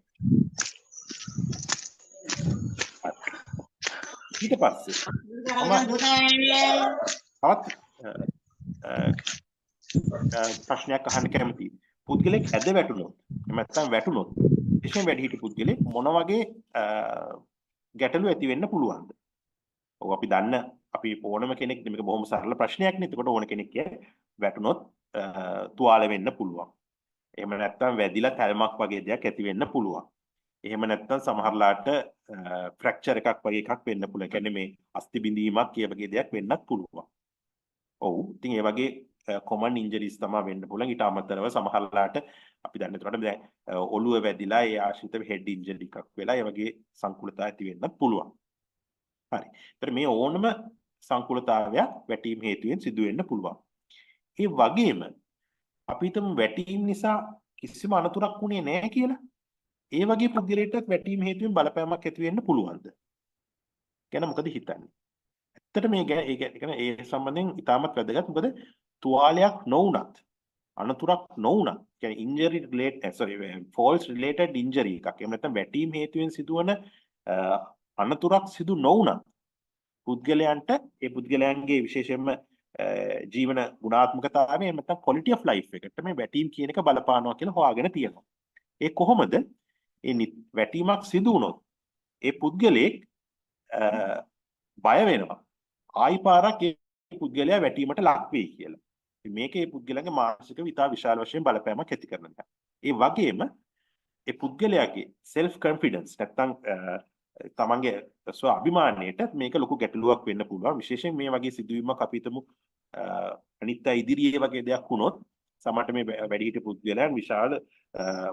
ඊට පස්සේ ප්‍රශ්නයක් අහන්න කැමතියි. පුද්ගලෙක් ඇද වැටුණොත් එහෙම නැත්නම් වැටුණොත් විශේෂයෙන් වැඩිහිටි පුද්ගලෙක් මොන වගේ ගැටලු ඇති වෙන්න පුළුවන්ද? ඔව් අපි දන්න අපි ඕනම කෙනෙක් මේක බොහොම සරල ප්‍රශ්නයක් නේ. එතකොට ඕන කෙනෙක් වැටුණොත් තුවාල වෙන්න පුළුවන්. එහෙම නැත්නම් වැදිලා තැල්මක් වගේ දෙයක් ඇති වෙන්න පුළුවන්. එහෙම නැත්නම් සමහරලාට ෆ්‍රැක්චර් එකක් වගේ එකක් වෙන්න පුළුවන්. කියන්නේ මේ අස්ථි බිඳීමක් ඒ වගේ දෙයක් වෙන්නත් පුළුවන්. ඔව්. ඉතින් ඒ වගේ common injuries තමයි වෙන්න පුළුවන්. ඊට අමතරව සමහරලාට අපි දන්න විදිහට දැන් ඔළුව වැදිලා ඒ ආශ්‍රිත head injury එකක් වෙලා ඒ වගේ සංකූලතා ඇති වෙන්නත් පුළුවන්. හරි. ඒතර මේ ඕනම සංකූලතාවයක් වැටීම් හේතුවෙන් සිදු වෙන්න පුළුවන්. ඒ වගේම අපි හිතමු වැටීම් නිසා කිසිම අනතුරක් වුණේ නැහැ කියලා. ඒ වගේ පුද්ගලයෙක්ට වැටීම් හේතුවෙන් බලපෑමක් ඇති වෙන්න පුළුවන්ද? ගැන මොකද හිතන්නේ? ඇත්තට මේ ගැන ඒ සම්බන්ධයෙන් ඉතාමත් වැදගත්. මොකද තුවාලයක් නොවුනත් අනතුරක් නොවුනත් කියන්නේ injury related falls related injury එකක්. එහෙම නැත්නම් වැටීම් හේතුවෙන් සිදුවන අනතුරක් සිදු නොවුනත් පුද්ගලයන්ට ඒ පුද්ගලයන්ගේ විශේෂයෙන්ම ජීවන ගුණාත්මකතාවය එහෙම නැත්නම් quality of life එකට මේ වැටීම් කියන එක බලපානවා කියලා හොයාගෙන තියෙනවා. ඒ කොහොමද? ඒ වැටීමක් සිදු වුණොත් ඒ පුද්ගලයෙක් බය වෙනවා. ආයි පාරක් ඒ පුද්ගලයා වැටීමට ලක් වෙයි කියලා. මේක ඒ පුද්ගලයාගේ මානසික විතා විශාල වශයෙන් බලපෑමක් ඇති කරනවා. ඒ වගේම ඒ පුද්ගලයාගේ self confidence නැත්තම් තමන්ගේ ස්ව අභිමානයට මේක ලොකු ගැටලුවක් වෙන්න පුළුවන්. විශේෂයෙන් මේ වගේ සිදුවීමක් අපි හිතමු අනිත් අය ඉදිරියේ වගේ දෙයක් වුණොත් සමහරට මේ වැඩිහිටි පුද්ගලයන් විශාල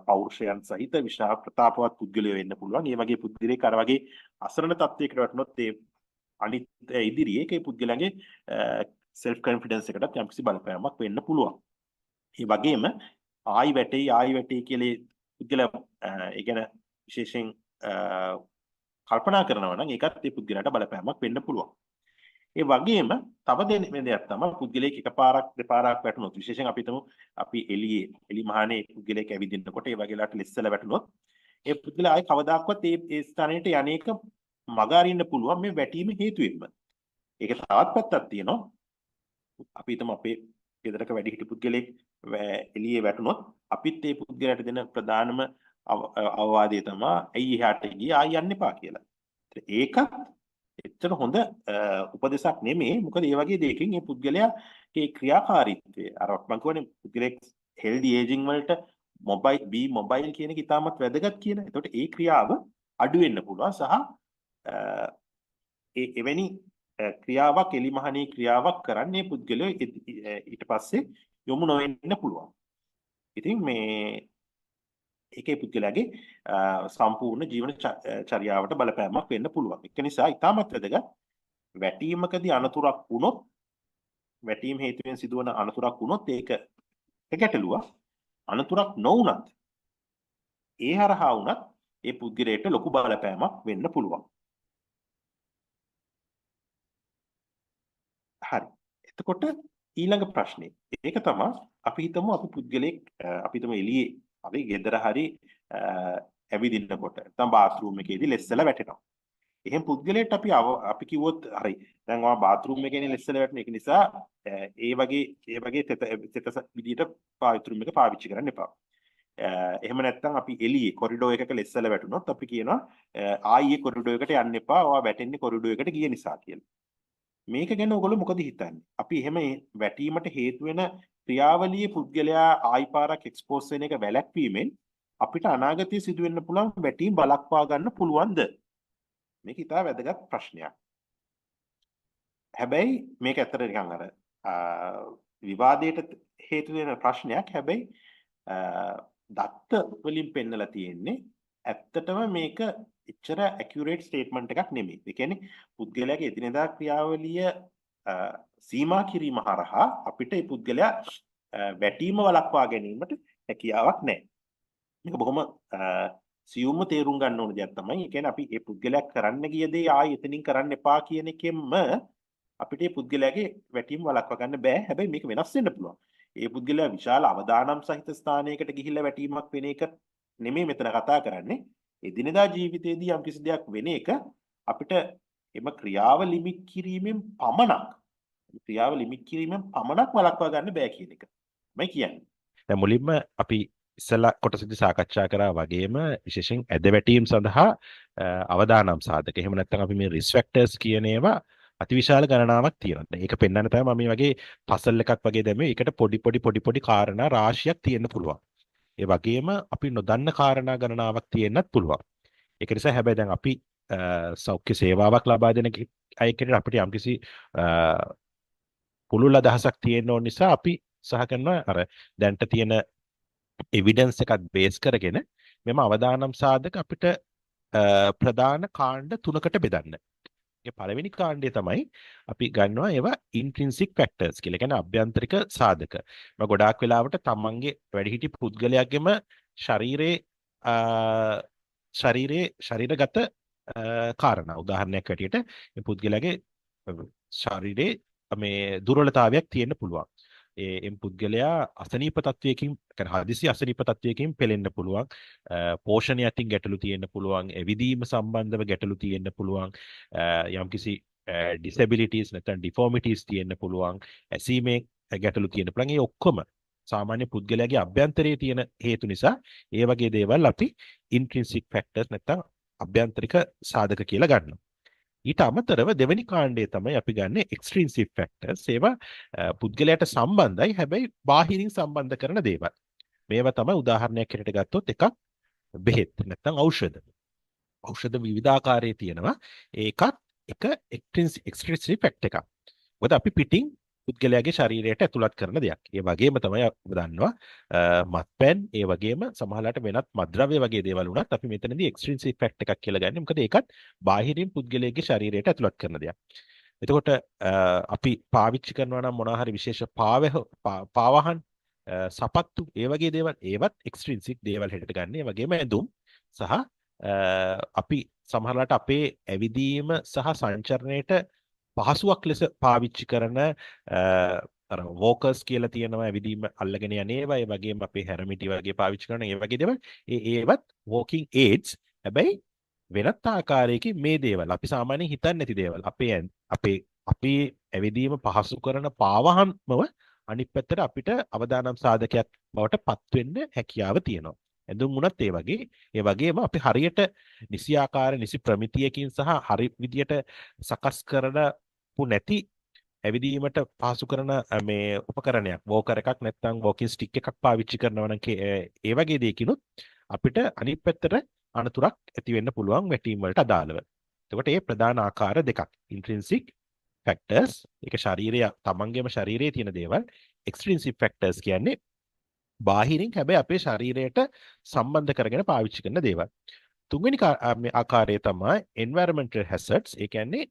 පෞරුෂයන් සහිත විශාල ප්‍රතාපවත් පුද්ගලයෝ වෙන්න පුළුවන්. මේ වගේ පුද්ගලයෙක් අර වගේ අසරණ තත්යකට වැටුණොත් ඒ අනිත් ඉදිරියේ ඒ පුද්ගලයන්ගේ self confidence එකටත් යම්කිසි බලපෑමක් වෙන්න පුළුවන්. ඒ වගේම ආයි වැටේ කියලා පුද්ගලයා ඒ කියන්නේ විශේෂයෙන් කල්පනා කරනවා නම් ඒකත් ඒ පුද්ගලයාට බලපෑමක් වෙන්න පුළුවන්. ඒ වගේම තව දෙයක් තමයි පුද්ගලයෙක් එකපාරක් දෙපාරක් වැටුනොත් විශේෂයෙන් අපි හිතමු අපි එලි මහානේ පුද්ගලයෙක් ඇවිදින්නකොට ඒ වගේ ලාට ලිස්සලා වැටුනොත් ඒ පුද්ගලයා ආයි කවදාක්වත් ඒ ස්ථානෙට යන්නේක මග අරින්න පුළුවන් මේ වැටීම හේතුවෙන්ම. ඒක තවත් පැත්තක් තියෙනවා. අපි හිතමු අපේ ගෙදරක වැඩිහිටි පුද්ගලයෙක් එළියේ වැටුනොත් අපිත් ඒ පුද්ගලයාට දෙන ප්‍රධානම අවවාදය තමයි ඇයි එහාට ගියේ ආයි යන්න එපා කියලා. ඒකත් එච්චර හොඳ උපදේශක් නෙමෙයි. මොකද මේ වගේ දෙයකින් මේ පුද්ගලයාගේ ක්‍රියාකාරීත්වය අර මම කියවනේ පුද්ගලයෙක් හෙල්දි ඒජින් වලට මොබයිල් කියන එක ඉතාමත් වැදගත් කියන. එතකොට ඒ ක්‍රියාව අඩු වෙන්න පුළුවන් සහ එවැනි ක්‍රියාවක් එලිමහනේ ක්‍රියාවක් කරන්නේ පුද්ගලයෝ ඊට පස්සේ යොමු නොවෙන්න පුළුවන්. ඉතින් මේ ඒකේ පුද්ගලයාගේ සම්පූර්ණ ජීවන චර්යාවට බලපෑමක් වෙන්න පුළුවන්. ඒක නිසා ඉතාමත් වැදගත් වැටීමකදී අනතුරක් වුණොත් වැටීම හේතුවෙන් සිදුවන අනතුරක් වුණොත් ඒක ගැටලුවක්. අනතුරක් නොවුනත් ඒ හරහා වුණත් ඒ පුද්ගලයාට ලොකු බලපෑමක් වෙන්න පුළුවන්. හරි. එතකොට ඊළඟ ප්‍රශ්නේ. ඒක තමයි අපි හිතමු අපි පුද්ගලෙක් අපි හිතමු එළියේ අපි ගෙදර හරි ඇවිදින්නකොට නැත්නම් බාත් รู ම් එකේදී ලෙස්සලා වැටෙනවා. එහෙන් පුද්ගලයෙක්ට අපි කිව්වොත් හරි. දැන් ඔයා බාත් รู ම් එකේනේ ලෙස්සලා වැටෙන. ඒක නිසා ඒ වගේ තෙත විදියට බාත් รู ම් එක පාවිච්චි කරන්න එපා. එහෙම නැත්නම් අපි එළියේ කොරිඩෝ එකක ලෙස්සලා වැටුනොත් අපි කියනවා ආයේ කොරිඩෝ එකට යන්න එපා. ඔයා වැටෙන්නේ කොරිඩෝ එකට ගිය නිසා කියලා. මේක ගැන ඔයගොල්ලෝ මොකද හිතන්නේ? අපි එහෙම වැටීමට හේතු වෙන ක්‍රියාවලියේ පුද්ගලයා ආයිපාරක් එක්ස්පෝස් වෙන එක වැළැක්වීමෙන් අපිට අනාගතයේ සිදුවෙන්න පුළුවන් වැටීම් බලක්වා ගන්න පුළුවන්ද? මේක ඉතා වැදගත් ප්‍රශ්නයක්. හැබැයි මේක ඇත්තට නිකන් අර විවාදයට හේතු වෙන ප්‍රශ්නයක්. හැබැයි දත්ත වලින් පෙන්නලා තියෙන්නේ ඇත්තටම මේක එච්චර ඇකියුරේට් ස්ටේට්මන්ට් එකක් නෙමෙයි. ඒ කියන්නේ පුද්ගලයාගේ එදිනෙදා ක්‍රියාවලිය සීමා කිරීම හරහා අපිට මේ පුද්ගලයා වැටීම වළක්වා ගැනීමට හැකියාවක් නැහැ. මේක බොහොම සියුම්ව තේරුම් ගන්න ඕන දෙයක් තමයි. ඒ කියන්නේ අපි මේ පුද්ගලයා කරන්න ගිය දේ ආයෙ එතනින් කරන්න එපා කියන එකෙන්ම අපිට මේ පුද්ගලයාගේ වැටීම වළක්වා ගන්න බෑ. හැබැයි මේක වෙනස් වෙන්න පුළුවන්. ඒ පුද්ගලයා විශාල අවදානම් සහිත ස්ථානයකට ගිහිල්ලා වැටීමක් වෙන එක නෙමෙයි මෙතන කතා කරන්නේ. එදිනෙදා ජීවිතයේදී යම් කිසි දෙයක් වෙන එක අපිට එම ක්‍රියාව ලිමිට් කිරීමෙන් පමණක් වළක්වා ගන්න බෑ කියන එක මම කියන්නේ. දැන් මුලින්ම අපි ඉස්සලා කොටසදී සාකච්ඡා කරා වගේම විශේෂයෙන් ඇද වැටීම් සඳහා අවදානම් සාධක. එහෙම නැත්නම් අපි මේ රිස්ක් ෆැක්ටර්ස් කියන ඒවා අතිවිශාල ගණනාවක් තියෙනවා. ඒක පෙන්වන්න තමයි මම මේ වගේ පසල් එකක් වගේ දැම්මේ. ඒකට පොඩි කාරණා රාශියක් තියෙන්න පුළුවන්. ඒ වගේම අපි නොදන්න කාරණා ගණනාවක් තියෙන්නත් පුළුවන්. ඒක නිසා හැබැයි දැන් අපි සෞඛ්‍ය සේවාවක් ලබා දෙන අය කෙනෙක් අපිට යම්කිසි පුළුල් අදහසක් තියෙන ඕන නිසා අපි සහ කරනවා අර දැන්ට තියෙන එවිඩන්ස් එකක් බේස් කරගෙන මෙම අවදානම් සාධක අපිට ප්‍රධාන කාණ්ඩ තුනකට බෙදන්න. ඒ පළවෙනි කාණ්ඩය තමයි අපි ගන්නවා ඒවා ඉන්ට්‍රින්සික් ෆැක්ටර්ස් කියලා. කියන්නේ අභ්‍යන්තරික සාධක. මම ගොඩාක් වෙලාවට තමන්ගේ වැඩිහිටි පුද්ගලයාගේම ශරීරගත කාරණා. උදාහරණයක් ඇටියට මේ පුද්ගලයාගේ ශරීරයේ මේ දුර්වලතාවයක් තියෙන්න පුළුවන්. ඒ පුද්ගලයා අසනීප තත්වයකින් හදිසි අසනීප තත්වයකින් පෙළෙන්න පුළුවන්. පෝෂණය අතින් ගැටලු තියෙන්න පුළුවන්. එවිදීම සම්බන්ධව ගැටලු තියෙන්න පුළුවන්. යම්කිසි ඩිසැබිලිටීස් නැත්නම් ඩිෆෝමිටීස් තියෙන්න පුළුවන්. ඇසීමේ ගැටලු තියෙන්න පුළුවන්. ඒ ඔක්කොම සාමාන්‍ය පුද්ගලයාගේ අභ්‍යන්තරයේ තියෙන හේතු නිසා ඒ වගේ දේවල් අපි ඉන්ට්‍රින්සික් ෆැක්ටර්ස් නැත්නම් අභ්‍යන්තරික සාධක කියලා ගන්නවා. ඊට අමතරව දෙවෙනි කාණ්ඩය තමයි අපි ගන්නේ එක්ස්ට්‍රින්සික් ෆැක්ටර්ස්. ඒවා පුද්ගලයාට සම්බන්ධයි හැබැයි බාහිරින් සම්බන්ධ කරන දේවල්. මේවා තමයි උදාහරණයක් හැටියට ගත්තොත් එකක් බෙහෙත් නැත්නම් ඖෂධ විවිධාකාරයේ තියෙනවා. ඒකත් එක එක්ස්ට්‍රින්සික් ෆැක්ට් එකක්. මොකද අපි පිටින් පුද්ගලයාගේ ශරීරයට ඇතුළත් කරන දෙයක්. ඒ වගේම තමයි ඔබ දන්නවා මත්පැන් ඒ වගේම සමහරවිට වෙනත් මත්ද්‍රව්‍ය වගේ දේවල් උනත් අපි මෙතනදී එක්ස්ට්‍රින්සික් ෆැක්ට් එකක් කියලා ගන්නේ. මොකද ඒකත් බාහිරින් පුද්ගලයාගේ ශරීරයට ඇතුළත් කරන දෙයක්. එතකොට අපි පාවිච්චි කරනවා නම් මොනවා හරි විශේෂ පාවහන් සපත්තු ඒ වගේ දේවල් ඒවත් එක්ස්ට්‍රින්සික් දේවල් හැටියට ගන්න. ඒ වගේම ඇඳුම් සහ අපි සමහරවිට අපේ ඇවිදීම සහ සංචරණයට පහසුවක් ලෙස පාවිච්චි කරන අර වෝකර්ස් කියලා තියෙනවා ඇවිදීම අල්ලගෙන යන ඒවා ඒ වගේම අපේ හැරමිටි වගේ පාවිච්චි කරන ඒ වගේ දේවල් ඒවත් walking aids හැබැයි වෙනත් ආකාරයකින් මේ දේවල් අපි සාමාන්‍යයෙන් හිතන්නේ නැති දේවල් අපේ ඇවිදීම පහසු කරන පාවහන්මව අනිත් පැත්තට අපිට අවදානම් සාධකයක් බවට පත් වෙන්න හැකියාව තියෙනවා. ඇඳුම් උනත් ඒ වගේම අපි හරියට නිසි ආකාර නිසි ප්‍රමිතියකින් සහ හරි විදියට සකස් කරපු නැති ඇවිදීමට පහසු කරන මේ උපකරණයක් වෝකර් එකක් නැත්නම් වෝකින් ස්ටික් එකක් පාවිච්චි කරනවා නම් ඒ වගේ දෙයකිනුත් අපිට අනිත් පැත්තට අනතුරක් ඇති වෙන්න පුළුවන් වැටීම් වලට අදාළව. එතකොට මේ ප්‍රධාන ආකාර දෙකක් ඉන්ට්‍රින්සික් ෆැක්ටර්ස් ඒක තමන්ගේම ශරීරයේ තියෙන දේවල් එක්ස්ට්‍රින්සික් ෆැක්ටර්ස් කියන්නේ බාහිරින් හැබැයි අපේ ශරීරයට සම්බන්ධ කරගෙන පාවිච්චි කරන දේවල්. තුන්වෙනි ආකාරය තමයි environmental hazards. ඒ කියන්නේ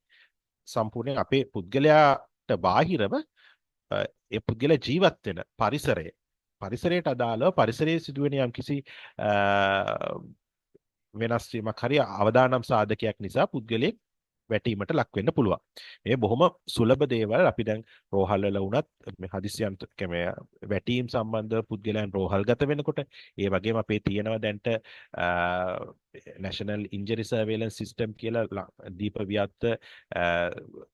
සම්පූර්ණයෙන් අපේ පුද්ගලයාට බාහිරව ඒ පුද්ගල ජීවත් වෙන පරිසරයට අදාළව පරිසරයේ සිදුවෙන යම්කිසි වෙනස් වීමක් හරි අවදානම් සාධකයක් නිසා පුද්ගලයෙක් වැටීමට ලක් වෙන්න පුළුවන්. මේ බොහොම සුලභ දේවල් අපි දැන් රෝහල් වල වුණත් මේ හදිසියන් වැටීම් සම්බන්ධ පුද්ගලයන් රෝහල් ගත වෙනකොට ඒ වගේම අපේ තියෙනවා දැන්ට National Injury Surveillance System කියලා දීප ව්‍යාප්ත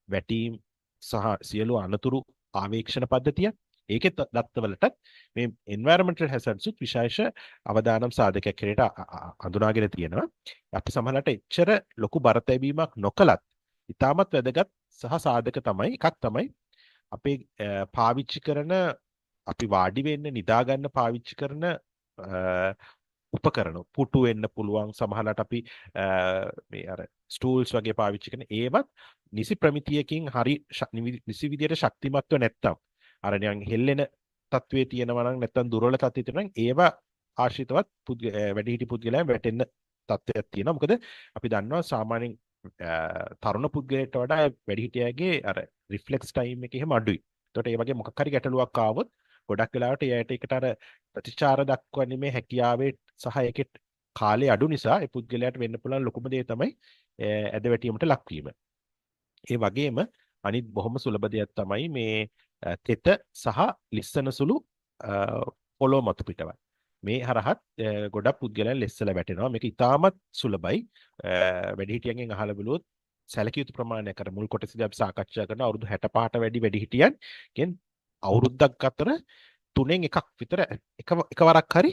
වැටීම් සහ සියලු අනතුරු ආවේක්ෂණ පද්ධතිය ඒකේ දත්තවලටත් මේ environmental hazards උත් විශේෂ අවදානම් සාධකයක් හැටියට අඳුනාගෙන තියෙනවා. අපි සමහරවිට එච්චර ලොකු බරතැබීමක් නොකලත් ඉතාමත් වැදගත් සහ සාධක තමයි එකක් තමයි අපේ පාවිච්චි කරන අපි වාඩි වෙන්න නිදා ගන්න පාවිච්චි කරන උපකරණ පුටු වෙන්න පුළුවන් සමහරවිට අපි මේ අර ස්ටූල්ස් වගේ පාවිච්චි කරන ඒවත් නිසි ප්‍රමිතියකින් හරි නිසි විදියට ශක්තිමත්ව නැත්තම් අර නිකන් හෙල්ලෙන තත්වයේ තියෙනවා නම් නැත්තම් දුර්වල තත්ත්වයේ තියෙනවා නම් ඒවා ආශ්‍රිතවත් වැඩිහිටි පුද්ගලයන් වැටෙන්න තත්ත්වයක් තියෙනවා. මොකද අපි දන්නවා සාමාන්‍යයෙන් තරුණ පුද්ගලයාට වඩා වැඩිහිටියාගේ අර රිෆ්ලෙක්ස් ටයිම් එක එහෙම අඩුයි. ඒකට ඒ වගේ මොකක් හරි ගැටලුවක් ආවොත් ගොඩක් වෙලාවට ඒකට අර ප්‍රතිචාර දක්වන්නේ හැකියාවේ සහ ඒකේ කාලය අඩු නිසා ඒ පුද්ගලයාට වෙන්න පුළුවන් ලොකුම දේ තමයි ඇද වැටීමට ලක්වීම. ඒ වගේම අනිත් බොහොම සුලභ දෙයක් තමයි මේ තෙත සහ ලිස්සන සුළු පොළොව මතු පිටවල්. මේ හරහත් ගොඩක් පුද්ගලයන් ලෙස්සලා වැටෙනවා. මේක ඉතාමත් සුලභයි. වැඩිහිටියන්ගෙන් අහලා බලුවොත් සැලකිය යුතු ප්‍රමාණයක් අර මුල් කොටසදී අපි සාකච්ඡා කරන අවුරුදු 65ට වැඩි වැඩිහිටියන්ගෙන් අවුරුද්දක් අතර 3න් එකක් විතර එකවරක් හරි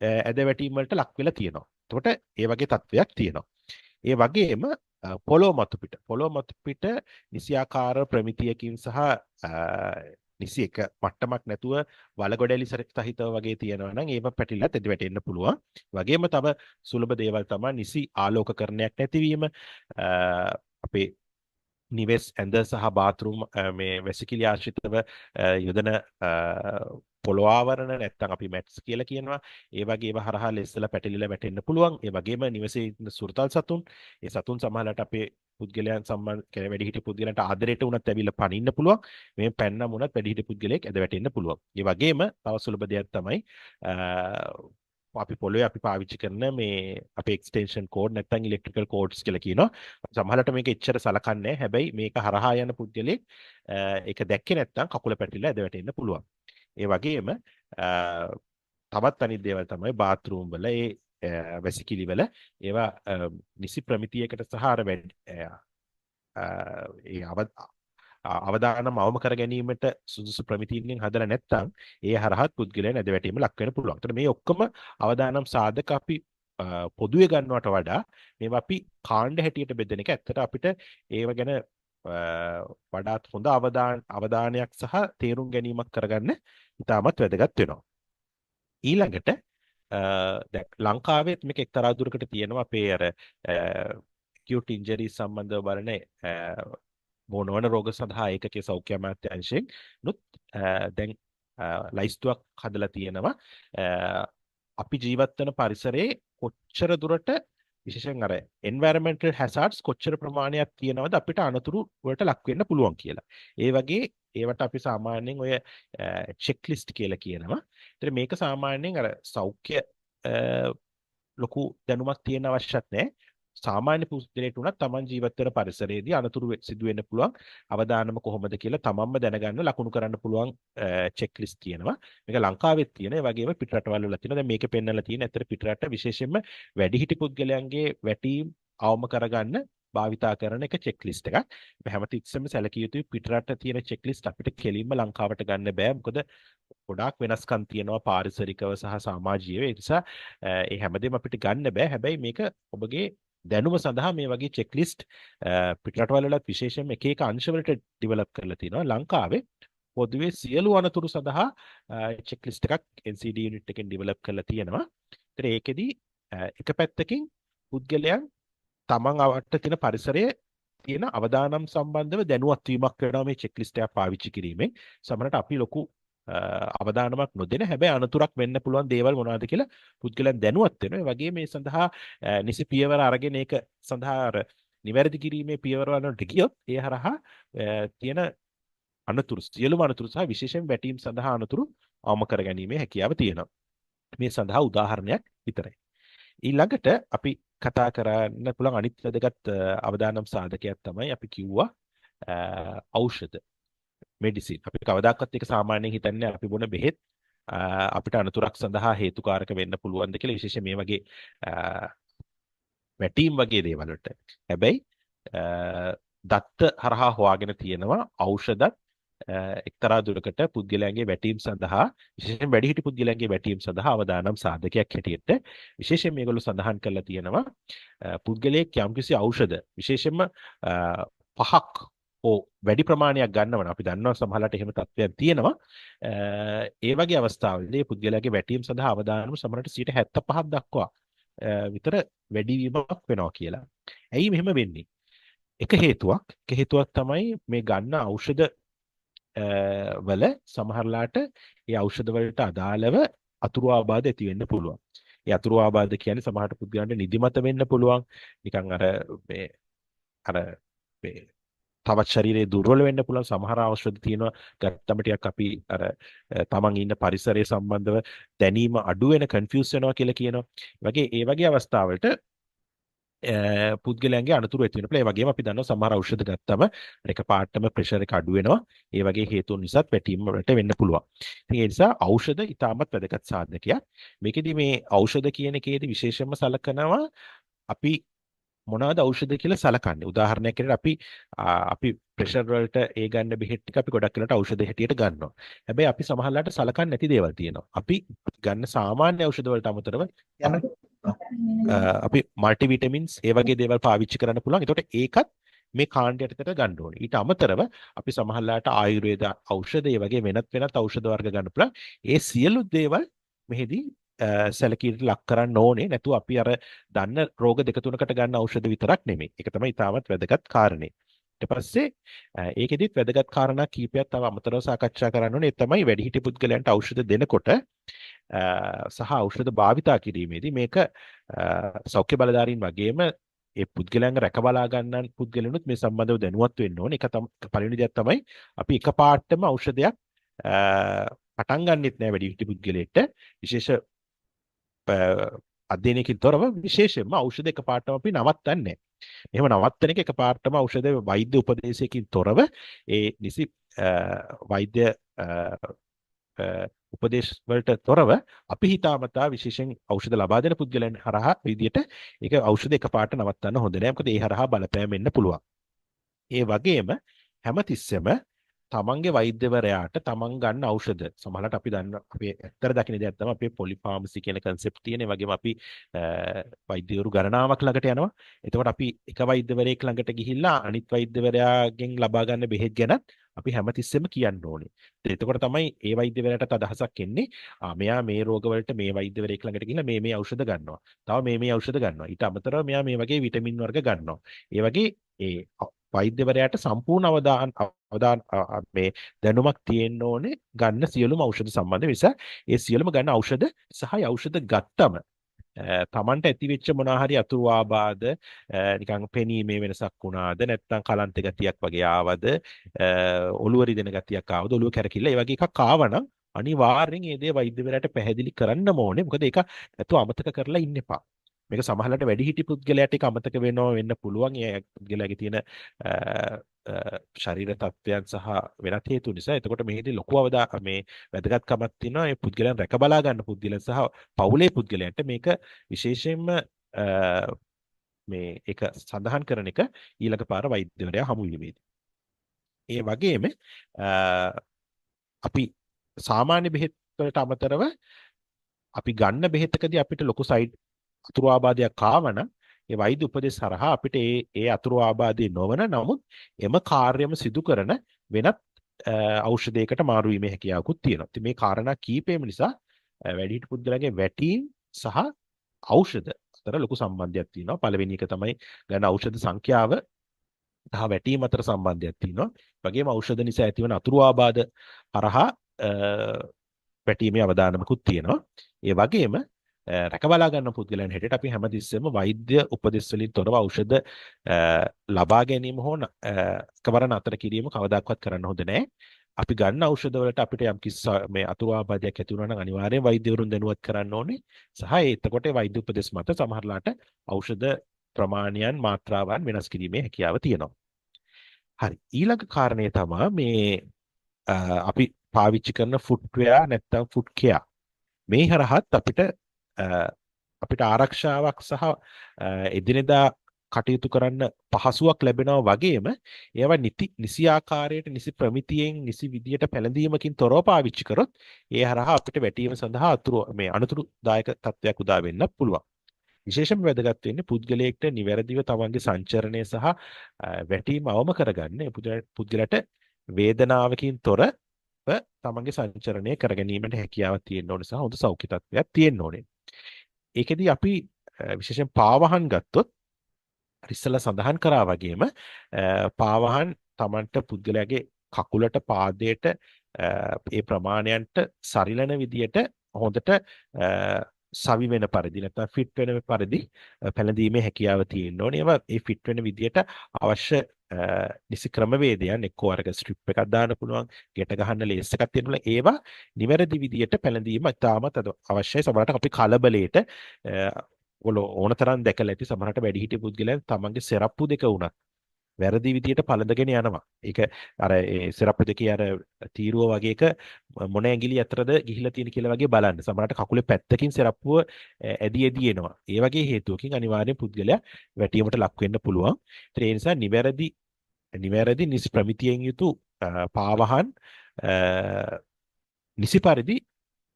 ඇද වැටීම් වලට ලක් වෙලා තියෙනවා. එතකොට ඒ වගේ තත්වයක් තියෙනවා. ඒ වගේම පොළොව මතු පිට නිසියාකාර ප්‍රමිතියකින් සහ නිසි එක මට්ටමක් නැතුව වලගොඩැලි සහිතව වගේ තියෙනවා නම් ඒව පැටිලා තෙද වැටෙන්න පුළුවන්. වගේම තව සුලභ දේවල් තමයි නිසි ආලෝකකරණයක් නැතිවීම අපේ නිවෙස් ඇඳ සහ බාත්රූම් මේ වැසිකිලි ආශ්‍රිතව යොදන පොළොව ආවරණ නැත්නම් අපි මැට්ස් කියලා කියනවා. ඒ වගේ ඒවා හරහා ලෙස්සලා පැටලිලා වැටෙන්න පුළුවන්. ඒ වගේම නිවසේ ඉන්න සුරතල් සතුන්, ඒ සතුන් සමහරවිට අපේ පුද්ගලයන් සම්බන්ධ වැඩිහිටි පුද්ගලයන්ට ආදරයට උනත් ඇවිල්ලා පනින්න පුළුවන්. මේ පැන්නම් උනත් වැඩිහිටි පුද්ගලයෙක් ඇද වැටෙන්න පුළුවන්. ඒ වගේම තව සුලභ දෙයක් තමයි අපි පොළොවේ අපි පාවිච්චි කරන මේ අපේ එක්ස්ටෙන්ෂන් කෝඩ් නැත්නම් ඉලෙක්ට්‍රිකල් කෝඩ්ස් කියලා කියනවා. සමහරවිට මේක එච්චර සලකන්නේ නැහැ. හැබැයි මේක හරහා යන පුද්ගලෙක් ඒක දැක්කේ නැත්නම් කකුල පැටලිලා ඇද වැටෙන්න පුළුවන්. ඒ වගේම තවත් අනිත් දේවල් තමයි බාත්රූම් වල ඒ වැසිකිලි වල ඒවා නිසි ප්‍රමිතියකට සහ අර අවදානම් අවම කර ගැනීමට සුදුසු ප්‍රමිතියකින් හදලා නැත්නම් ඒ හරහත් පුද්ගලයන් ඇද වැටීම ලක් වෙන්න පුළුවන්. ඒතර මේ ඔක්කොම අවදානම් සාධක අපි පොදුවේ ගන්නවට වඩා මේවා අපි කාණ්ඩ හැටියට බෙදෙන එක ඇත්තට අපිට ඒව ගැන වඩාත් හොඳ අවධානයක් සහ තේරුම් ගැනීමක් කරගන්න ඉතාමත් වැදගත් වෙනවා. ඊළඟට දැන් ලංකාවෙත් මේක එක්තරා දුරකට තියෙනවා අපේ අර acute injury සම්බන්ධව බලන මොනවන රෝග සඳහා ඒකකයේ සෞඛ්‍ය අමාත්‍යාංශයෙන් නුත් දැන් ලයිස්තුවක් හදලා තියෙනවා අපි ජීවත් වෙන පරිසරයේ කොච්චර දුරට විශේෂයෙන් අර environmental hazards කොච්චර ප්‍රමාණයක් තියෙනවද අපිට අනතුරු වලට ලක් වෙන්න පුළුවන් කියලා. ඒ වගේ ඒවට අපි සාමාන්‍යයෙන් ඔය checklist කියලා කියනවා. ඒතර මේක සාමාන්‍යයෙන් අර සෞඛ්‍ය ලොකු දැනුමක් තියෙන අවශ්‍යත් නැහැ. සාමාන්‍ය පුද්ගලයෙක් උනත් Taman ජීවත් වෙන පරිසරයේදී අනතුරු සිදු වෙන්න පුළුවන් අවදානම කොහොමද කියලා තමන්ම දැනගන්න ලකුණු කරන්න පුළුවන් checklist තියෙනවා. මේක ලංකාවෙත් තියෙන. ඒ වගේම පිටරටවල වල තියෙනවා. දැන් මේකේ පෙන්නලා තියෙන ඇත්තට පිටරට විශේෂයෙන්ම වැඩිහිටි පුද්ගලයන්ගේ වැටීම් අවම කරගන්න භාවිතා කරන එක checklist එකක්. අපි හැමතිස්සෙම සැලකිය යුතුයි පිටරට තියෙන checklist අපිට කෙලින්ම ලංකාවට ගන්න බෑ. මොකද ගොඩාක් වෙනස්කම් තියෙනවා පාරිසරිකව සහ සමාජීයව. ඒ නිසා ඒ හැමදේම අපිට ගන්න බෑ. හැබැයි මේක ඔබගේ දැනුම සඳහා මේ වගේ checklist පිටරටවලත් විශේෂයෙන්ම එක එක අංශවලට ඩෙවලොප් කරලා තිනවා. ලංකාවේ පොදුවේ සියලු අනතුරු සඳහා checklist එකක් NCD unit එකෙන් ඩෙවලොප් කරලා තියෙනවා. ඒතර ඒකෙදි එක පැත්තකින් පුද්ගලයන් තමන් අවට තියෙන පරිසරයේ තියෙන අවදානම් සම්බන්ධව දැනුවත් වීමක් වෙනවා මේ checklist එක පාවිච්චි කිරීමෙන්. සමහරට අපි ලොකු අවදානමක් නොදෙන හැබැයි අනතුරක් වෙන්න පුළුවන් දේවල් මොනවද කියලා පුද්ගලයන් දැනුවත් වෙනවා. ඒ වගේ මේ සඳහා නිසි පියවර අරගෙන ඒක සඳහා අර නිවැරදි කිරීමේ පියවර වලට ගියොත් ඒ හරහා තියෙන අනතුරු සියලුම අනතුරු සහ විශේෂයෙන් වැටීම් සඳහා අනතුරු අවම කරගැනීමේ හැකියාව තියෙනවා. මේ සඳහා උදාහරණයක් විතරයි. ඊළඟට අපි කතා කරන්න පුළුවන් අනිත් වැදගත් අවදානම් සාධකයක් තමයි අපි කිව්වා ඖෂධ මෙඩිසින්. අපි කවදාකවත් ඒක සාමාන්‍යයෙන් හිතන්නේ අපි බොන බෙහෙත් අපිට අනතුරක් සඳහා හේතුකාරක වෙන්න පුළුවන්ද කියලා විශේෂයෙන් මේ වගේ වැටීම් වගේ දේවල් වලට. හැබැයි දත්ත හරහා හොයාගෙන තියෙනවා ඖෂධත් එක්තරා දුරකට පුද්ගලයන්ගේ වැටීම් සඳහා විශේෂයෙන් වැඩිහිටි පුද්ගලයන්ගේ වැටීම් සඳහා අවදානම් සාධකයක් හැටියට විශේෂයෙන් මේගොල්ලෝ සඳහන් කරලා තියෙනවා පුද්ගලයෙක් යම්කිසි ඖෂධ විශේෂයෙන්ම 5ක් වැඩි ප්‍රමාණයක් ගන්නවන අපි දන්නවා සමහරවිට එහෙම තත්ත්වයක් තියෙනවා ඒ වගේ අවස්ථාවලදී පුද්ගලයාගේ වැටීම් සඳහා අවදානම සමහරවිට 75ක් දක්වා විතර වැඩි වීමක් වෙනවා කියලා. ඇයි මෙහෙම වෙන්නේ? එක හේතුවක් තමයි මේ ගන්න ඖෂධ වල සමහරලාට ඒ ఔෂධ වලට අදාළව අතුරු ආබාධ ඇති වෙන්න පුළුවන්. ඒ අතුරු ආබාධ කියන්නේ සමහරට පුද්ගලයන්ට නිදිමත වෙන්න පුළුවන්. නිකන් අර තවත් ශරීරයේ දුර්වල වෙන්න පුළුවන්. සමහර ඖෂධ තියෙනවා ගත්තම ටිකක් අපි අර තමන් ඉන්න පරිසරය සම්බන්ධව දැනීම අඩු වෙන කන්ෆියුස් වෙනවා කියලා කියනවා. ඒ වගේ අවස්ථාවලට පුද්ගලයන්ගේ අනතුරු ඇති වෙන පුළුවන්. ඒ වගේම අපි දන්නවා සමහර ඖෂධ ගත්තම එක පාටම ප්‍රෙෂර් එක අඩු වෙනවා. ඒ වගේ හේතුන් නිසාත් වැටීම් වලට වෙන්න පුළුවන්. ඉතින් ඒ නිසා ඖෂධ ඉතාමත් වැදගත් සාධකයක්. මේකෙදි මේ ඖෂධ කියන එකේදී විශේෂයෙන්ම සලකනවා අපි මොනවද ඖෂධ කියලා සලකන්නේ. උදාහරණයක් විදිහට අපි ප්‍රෙෂර් වලට ඒ ගන්න බෙහෙත් ටික අපි ගොඩක් වෙලාවට ඖෂධ හැටියට ගන්නවා. හැබැයි අපි සමහරලාට සලකන්නේ නැති දේවල් තියෙනවා. අපි ගන්න සාමාන්‍ය ඖෂධ වලට අමතරව අපි මල්ටි විටමින්ස් ඒ වගේ දේවල් පාවිච්චි කරන්න පුළුවන්. ඒකට ඒකත් මේ කාණ්ඩයට ගන්න ඕනේ. ඊට අමතරව අපි සමහරලාට ආයුර්වේද ඖෂධ ඒ වගේ වෙනත් ඖෂධ වර්ග ගන්න පුළුවන්. ඒ සියලු දේවල් මෙහිදී සැලකීමට ලක් කරන්න ඕනේ. නැතුව අපි අර දන්න රෝග දෙක තුනකට ගන්න ඖෂධ විතරක් නෙමෙයි. ඒක තමයි ඉතාමත් වැදගත් කාරණේ. ඊට පස්සේ ඒකෙදිත් වැදගත් කාරණා කීපයක් තව අමතරව සාකච්ඡා කරන්න ඕනේ. ඒ තමයි වැඩිහිටි පුද්ගලයන්ට ඖෂධ දෙනකොට සහ ඖෂධ භාවිතා කිරීමේදී මේක සෞඛ්‍ය බලධාරීන් වගේම ඒ පුද්ගලයන්ව රැකබලා ගන්නන් පුද්ගලයන්ුත් මේ සම්බන්ධව දැනුවත් වෙන්න ඕනේ. ඒක තමයි පළවෙනි දෙයක් තමයි අපි එකපාරටම ඖෂධයක් පටන් ගන්නෙත් නෑ වැඩිහිටි පුද්ගලයෙක්ට. විශේෂ අධ්‍යයනයකින් තොරව විශේෂයෙන්ම ඖෂධ එකපාරටම අපි නවත්තන්නේ නෑ. එහෙම නවත්තන එක එකපාරටම ඖෂධ වෛද්‍ය උපදේශයකින් තොරව ඒ නිසි වෛද්‍ය උපදේශ වලට තොරව අපි හිතාමතා විශේෂයෙන් ඖෂධ ලබා දෙන පුද්ගලයන් හරහා විදියට ඒක ඖෂධ එකපාරට නවත්තන්න හොඳ නෑ. මොකද ඒ හරහා බලපෑම් එන්න පුළුවන්. ඒ වගේම හැමතිස්සෙම තමන්ගේ වෛද්‍යවරයාට තමන් ගන්න ඖෂධ සමහරවිට අපි දන්න අපේ ඇත්තට දකින්න දෙයක් තමයි අපේ පොලිෆාමසි කියන concept තියෙන. ඒ වගේම අපි වෛද්‍යවරු ගණනාවක් ළඟට යනවා. එතකොට අපි එක වෛද්‍යවරයෙක් ළඟට ගිහිල්ලා අනිත් වෛද්‍යවරයාගෙන් ලබා ගන්න බෙහෙත් ගැන අපි හැමතිස්සෙම කියන්න ඕනේ. එතකොට තමයි ඒ වෛද්‍යවරයාටත් අදහසක් එන්නේ මෙයා මේ රෝගවලට මේ වෛද්‍යවරයෙක් ළඟට ගිහිල්ලා මේ ಔಷಧ ගන්නවා. තව මේ ඖෂධ ගන්නවා. ඊට අමතරව මෙයා මේ වගේ විටමින් වර්ග ගන්නවා. ඒ වගේ වෛද්‍යවරයාට සම්පූර්ණ මේ දැනුමක් තියෙන්න ඕනේ ගන්න සියලුම ඖෂධ සම්බන්ධ නිසා ඒ සියලුම ගන්න ඖෂධ සහ ඖෂධ ගත්තම තමන්ට ඇතිවෙච්ච මොනවා හරි අතුරු ආබාධ නිකන් පෙනීමේ වෙනසක් වුණාද නැත්නම් කලන්ත ගතියක් වගේ ආවද ඔළුව රිදෙන ගතියක් ආවද ඔළුව කැරකිල්ල ඒ වගේ එකක් ආවනම් අනිවාර්යෙන් ඒ දේ වෛද්‍යවරයාට පැහැදිලි කරන්න ඕනේ. මොකද ඒක නැතුව අමතක කරලා ඉන්න එපා. මේක සමහරවිට වැඩිහිටි පුද්ගලයාට ඒක අමතක වෙන්න පුළුවන්. ඒ පුද්ගලයාගේ තියෙන ශරීර තත්ත්වයන් සහ වෙනත් හේතු නිසා. එතකොට මේකදී ලොකු මේ වැදගත්කමක් තියෙනවා. මේ පුද්ගලයන් රැක බලා ගන්න පුද්ගලයන් සහ පවුලේ පුද්ගලයන්ට මේක විශේෂයෙන්ම මේ ඒක සඳහන් කරන එක ඊළඟ පාර වෛද්‍යවරයා හමු වීමේදී. ඒ වගේම අපි සාමාන්‍ය බෙහෙත් වලට අමතරව අපි ගන්න බෙහෙතකදී අපිට ලොකු සයිඩ් අතුරු ආබාධයක් ආවනම් ඒ වෛද්‍ය උපදෙස් හරහා අපිට ඒ අතුරු ආබාධය නොවන නමුත් එම කාර්යම සිදු කරන වෙනත් ඖෂධයකට මාරු වීමේ හැකියාවකුත් තියෙනවා. ඉතින් මේ කාරණා කීපෙම නිසා වැඩිහිටි පුද්ගලයාගේ වැටීම් සහ ඖෂධ අතර ලොකු සම්බන්ධයක් තියෙනවා. පළවෙනි එක තමයි ගන්න ඖෂධ සංඛ්‍යාව සහ වැටීම් අතර සම්බන්ධයක් තියෙනවා. වගේම ඖෂධ නිසා ඇතිවන අතුරු ආබාධ හරහා වැටීමේ අවදානමකුත් තියෙනවා. ඒ වගේම රැකබලා ගන්න පුද්ගලයන් හැටියට අපි හැමතිස්සෙම වෛද්‍ය උපදෙස් වලින් තොරව ඖෂධ ලබා ගැනීම හෝ එකවර නතර කිරීම කවදාකවත් කරන්න හොඳ නැහැ. අපි ගන්න ඖෂධ වලට අපිට යම් කිසි මේ අතුරු ආබාධයක් ඇති වුණා නම් අනිවාර්යෙන් වෛද්‍යවරුන් දැනුවත් කරන්න ඕනේ. සහ එතකොට වෛද්‍ය උපදෙස් මත සමහරලාට ඖෂධ ප්‍රමාණයන් මාත්‍රාවන් වෙනස් කිරීමේ හැකියාව තියෙනවා. හරි. ඊළඟ කාරණය තමයි මේ අපි පාවිච්චි කරන ෆුට්වෙයා නැත්නම් ෆුට් කෙයා. මේ හරහත් අපිට ආරක්ෂාවක් සහ එදිනෙදා කටයුතු කරන්න පහසුවක් ලැබෙනවා වගේම ඒවා නිසි ආකාරයට නිසි ප්‍රමිතියෙන් නිසි විදියට පැළඳීමකින් තොරව පාවිච්චි කරොත් ඒ හරහා අපිට වැටීම සඳහා අනුතුරුදායක තත්ත්වයක් උදා වෙන්න පුළුවන්. විශේෂයෙන්ම වැදගත් වෙන්නේ පුද්ගලයෙක්ට නිවැරදිව තමන්ගේ සංචරණය සහ වැටීම අවම කරගන්න පුද්ගලයාට වේදනාවකින් තොර තමන්ගේ සංචරණය කරගැනීමට හැකියාවක් තියෙන්න ඕනේ සහ හොඳ සෞඛ්‍ය තත්ත්වයක් තියෙන්න ඕනේ. ඒකෙදි අපි විශේෂයෙන් පාවහන් ගත්තොත් ඉස්සෙල්ලා සඳහන් කරා වගේම පාවහන් තමන්ට පුද්ගලයාගේ කකුලට පාදයට ඒ ප්‍රමාණයන්ට සරිලන විදියට හොඳට සවි වෙන පරිදි නැත්නම් ෆිට වෙන පරිදි පැළඳීමේ හැකියාව තියෙන්න ඕනේ. ඒවා ඒ ෆිට වෙන විදියට අවශ්‍ය නිසි ක්‍රමවේදයන් එක්කෝ අරක ස්ට්‍රිප් එකක් දාන්න පුළුවන්, ගෙට ගහන්න ලේස් එකක් තියෙනවා. ඒවා නිවැරදි විදියට පැළඳීම ඉතාමත් අවශ්‍යයි. සමහරවිට අපි කලබලයට ඕනතරම් දැකලා ඇති සමහරට වැඩිහිටි පුද්ගලයන් තමන්ගේ සෙරප්පු දෙක උනත් වැරදි විදියට පළඳගෙන යනවා. ඒක අර ඒ සෙරප්පු දෙකේ අර තීරුව වගේ එක මොන ඇඟිලි අතරද ගිහිලා තියෙන කියලා වගේ බලන්න. සමහරට කකුලේ පැත්තකින් සෙරප්පුව ඇදි එනවා. ඒ වගේ හේතුවකින් අනිවාර්යෙන් පුද්ගලයා වැටීමට ලක් වෙන්න පුළුවන්. ඒ නිසා නිවැරදි නිසි ප්‍රමිතියෙන් යුතු පාවහන් නිසි පරිදි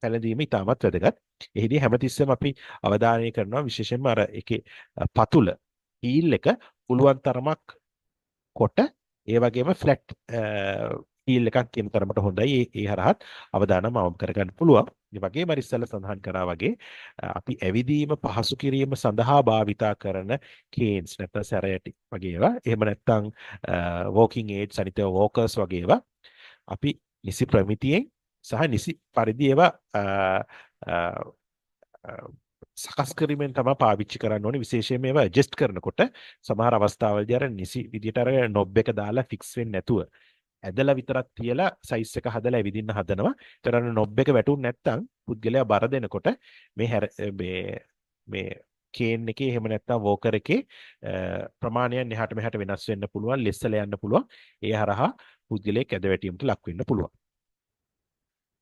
පැළඳීම ඉතාමත් වැදගත්. එහිදී හැමතිස්සෙම අපි අවධානය කරනවා විශේෂයෙන්ම අර එකේ පතුල හීල් එක පුළුවන් තරමක් කොට ඒ වගේම ෆ්ලැට් හීල් එකක් කියන තරමට හොඳයි. ඒ හරහත් අවධානම අවම කරගන්න පුළුවන්. ඒ වගේම ඉස්සෙල්ලා සඳහන් කරා වගේ අපි ඇවිදීම පහසු කිරීම සඳහා භාවිතා කරන කේන්ස් නැත්නම් සැරයටි වගේ ඒවා. එහෙම නැත්නම් වෝකින් ඒඩ්ස් අනිත් වෝකර්ස් වගේ ඒවා අපි නිසි ප්‍රමිතියෙන් සහ නිසි පරිදි ඒවා සකස් කිරීමෙන් තමයි පාවිච්චි කරන්න ඕනේ. විශේෂයෙන්ම ඒවා ඇඩ්ජස්ට් කරනකොට සමහර අවස්ථාවලදී අර නිසි විදියට අර නොබ් එක දාලා ෆික්ස් වෙන්නේ නැතුව ඇදලා විතරක් තියලා සයිස් එක හදලා ඇවිදින්න හදනවා. ඒතර අර නොබ් එක වැටුනේ නැත්නම් පුද්ගලයා බර දෙනකොට මේ කේන් එකේ එහෙම නැත්නම් වෝකර් එකේ ප්‍රමාණයන් එහාට මෙහාට වෙනස් වෙන්න පුළුවන්, ලෙස්සලා යන්න පුළුවන්. ඒ හරහා පුද්ගලයෙක් ඇද වැටීමට ලක් වෙන්න පුළුවන්.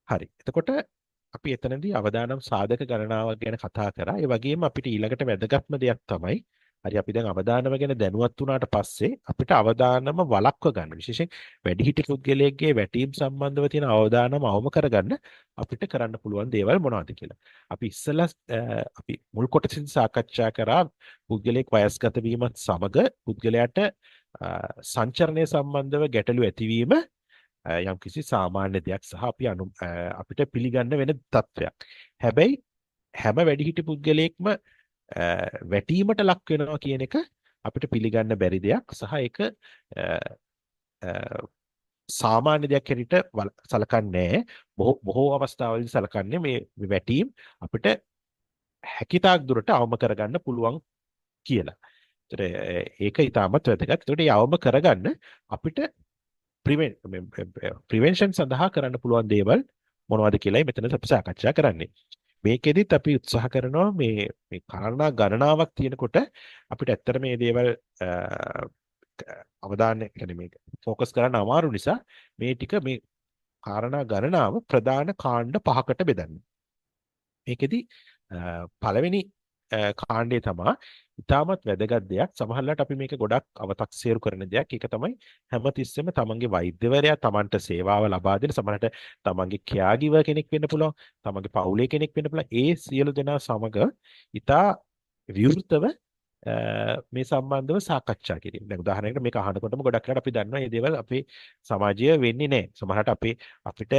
හරි. එතකොට අපි එතනදී අවදානම් සාධක ගණනාවක් ගැන කතා කරා. ඒ වගේම අපිට ඊළඟට වැදගත්ම දෙයක් තමයි හරි අපි දැන් අවදානම ගැන දැනුවත් වුණාට පස්සේ අපිට අවදානම වළක්ව ගන්න. විශේෂයෙන් වැඩිහිටි පුද්ගලයෙක්ගේ වැටීම් සම්බන්ධව තියෙන අවදානම අවම කරගන්න අපිට කරන්න පුළුවන් දේවල් මොනවද කියලා. අපි ඉස්සෙල්ලා අපි මුල් කොටසින් සාකච්ඡා කරා පුද්ගලයෙක් වයස්ගත වීමත් සමග පුද්ගලයාට සංචරණය සම්බන්ධව ගැටලු ඇතිවීම යම්කිසි සාමාන්‍ය දෙයක් සහ අපිට පිළිගන්න වෙන තත්ත්වයක්. හැබැයි හැම වැඩිහිටි පුද්ගලයෙක්ම වැටීමට ලක් වෙනවා කියන එක අපිට පිළිගන්න බැරි දෙයක් සහ ඒක සාමාන්‍ය දෙයක් හැටියට සලකන්නේ නැහැ. බොහෝ අවස්ථාවලදී සලකන්නේ මේ වැටීම් අපිට හැකිතාක් දුරට අවම කරගන්න පුළුවන් කියලා. ඒතර ඒක ඉතාමත් වැදගත්. ඒකට ඒ අවම කරගන්න අපිට ප්‍රිවෙන්ෂන් සඳහා කරන්න පුළුවන් දේවල් මොනවද කියලායි මෙතන අපි සාකච්ඡා කරන්නේ. මේකෙදිත් අපි උත්සාහ කරනවා මේ කාරණා ගණනාවක් තියෙනකොට අපිට ඇත්තට මේ දේවල් අවධානය කියන්නේ මේක ફોકસ කරන්න අමාරු නිසා මේ ටික මේ කාරණා ගණනාව ප්‍රධාන කාණ්ඩ 5කට බෙදන්න. මේකෙදි පළවෙනි කාණ්ඩය තමයි ඉතාමත් වැදගත් දෙයක්. සමහරවිට අපි මේක ගොඩක් අව탁සේරු කරන දෙයක්. ඒක තමයි හැමතිස්සෙම තමන්ගේ වෛද්‍යවරයා තමන්ට සේවාව ලබා දෙන සමහරවිට තමන්ගේ කෙයාගිවර් කෙනෙක් වෙන්න පුළුවන්. තමන්ගේ පවුලේ කෙනෙක් වෙන්න පුළුවන්. ඒ සියලු දෙනා සමග ඉතා විවෘතව මේ සම්බන්ධව සාකච්ඡා කිරීම. දැන් උදාහරණයකට මේක අහනකොටම ගොඩක් වෙලාවට අපි දන්නවා මේ දේවල් අපේ සමාජය වෙන්නේ නැහැ. සමහරවිට අපිට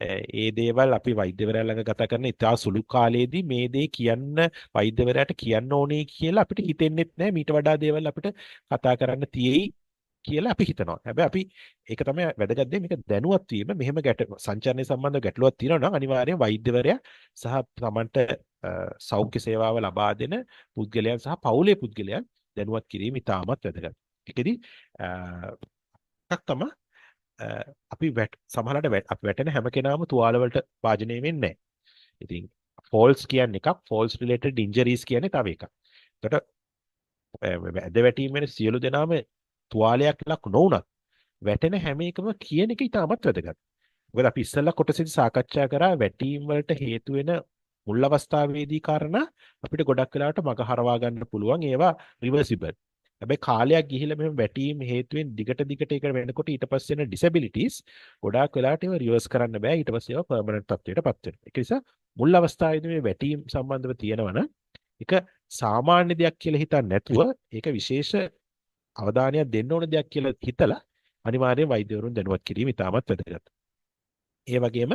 ඒ දේවල් අපි වෛද්‍යවරයා ළඟ ගත කරන ඉතා සුළු කාලයේදී මේ දේ කියන්න වෛද්‍යවරයාට කියන්න ඕනේ කියලා අපිට හිතෙන්නෙත් නැහැ. මීට වඩා දේවල් අපිට කතා කරන්න තියෙයි කියලා අපි හිතනවා. හැබැයි අපි ඒක තමයි වැදගත් දේ. මේක දැනුවත් වීම. මෙහෙම සංචාරණය සම්බන්ධව ගැටලුවක් තියෙනවා නම් අනිවාර්යෙන් වෛද්‍යවරයා සහ තමන්ට සෞඛ්‍ය සේවාව ලබා දෙන පුද්ගලයන් සහ පවුලේ පුද්ගලයන් දැනුවත් කිරීම ඉතාමත් වැදගත්. ඒකෙදි එකක් තමයි අපි සමහරවිට අපි වැටෙන හැම කෙනාම තුවාල වලට භාජනය වෙන්නේ නැහැ. ඉතින් falls කියන්නේ එකක්, falls related injuries කියන්නේ තව එකක්. ඒකට ඇද වැටීම වෙන සියලු දෙනාම තුවාලයක් ලක් නොවුනත් වැටෙන හැම එකම කියන එක ඉතාමත් වැදගත්. මොකද අපි ඉස්සෙල්ලා කොටසේදී සාකච්ඡා කරා වැටීම් වලට හේතු වෙන මුල් අවස්ථාවේදී කාරණා අපිට ගොඩක් වෙලාවට මග හරවා ගන්න පුළුවන් ඒවා රිවර්සිබල්. හැබැයි කාලයක් ගිහිල්ලා මෙහෙම වැටීම් හේතුවෙන් දිගට ඒක වෙනකොට ඊට පස්සේ එන ඩිසැබිලිටිස් ගොඩාක් වෙලාවට ඒවා රිවර්ස් කරන්න බෑ. ඊට පස්සේ ඒවා පර්මනන්ට් තත්ත්වයටපත් වෙනවා. ඒක නිසා මුල් අවස්ථාවේදී මේ වැටීම් සම්බන්ධව තියෙනවනම් ඒක සාමාන්‍ය දෙයක් කියලා හිතන්නේ නැතුව ඒක විශේෂ අවධානයක් දෙන්න ඕන දෙයක් කියලා හිතලා අනිවාර්යෙන් වෛද්‍යවරුන් දැනුවත් කිරීම ඉතාමත් වැදගත්. ඒ වගේම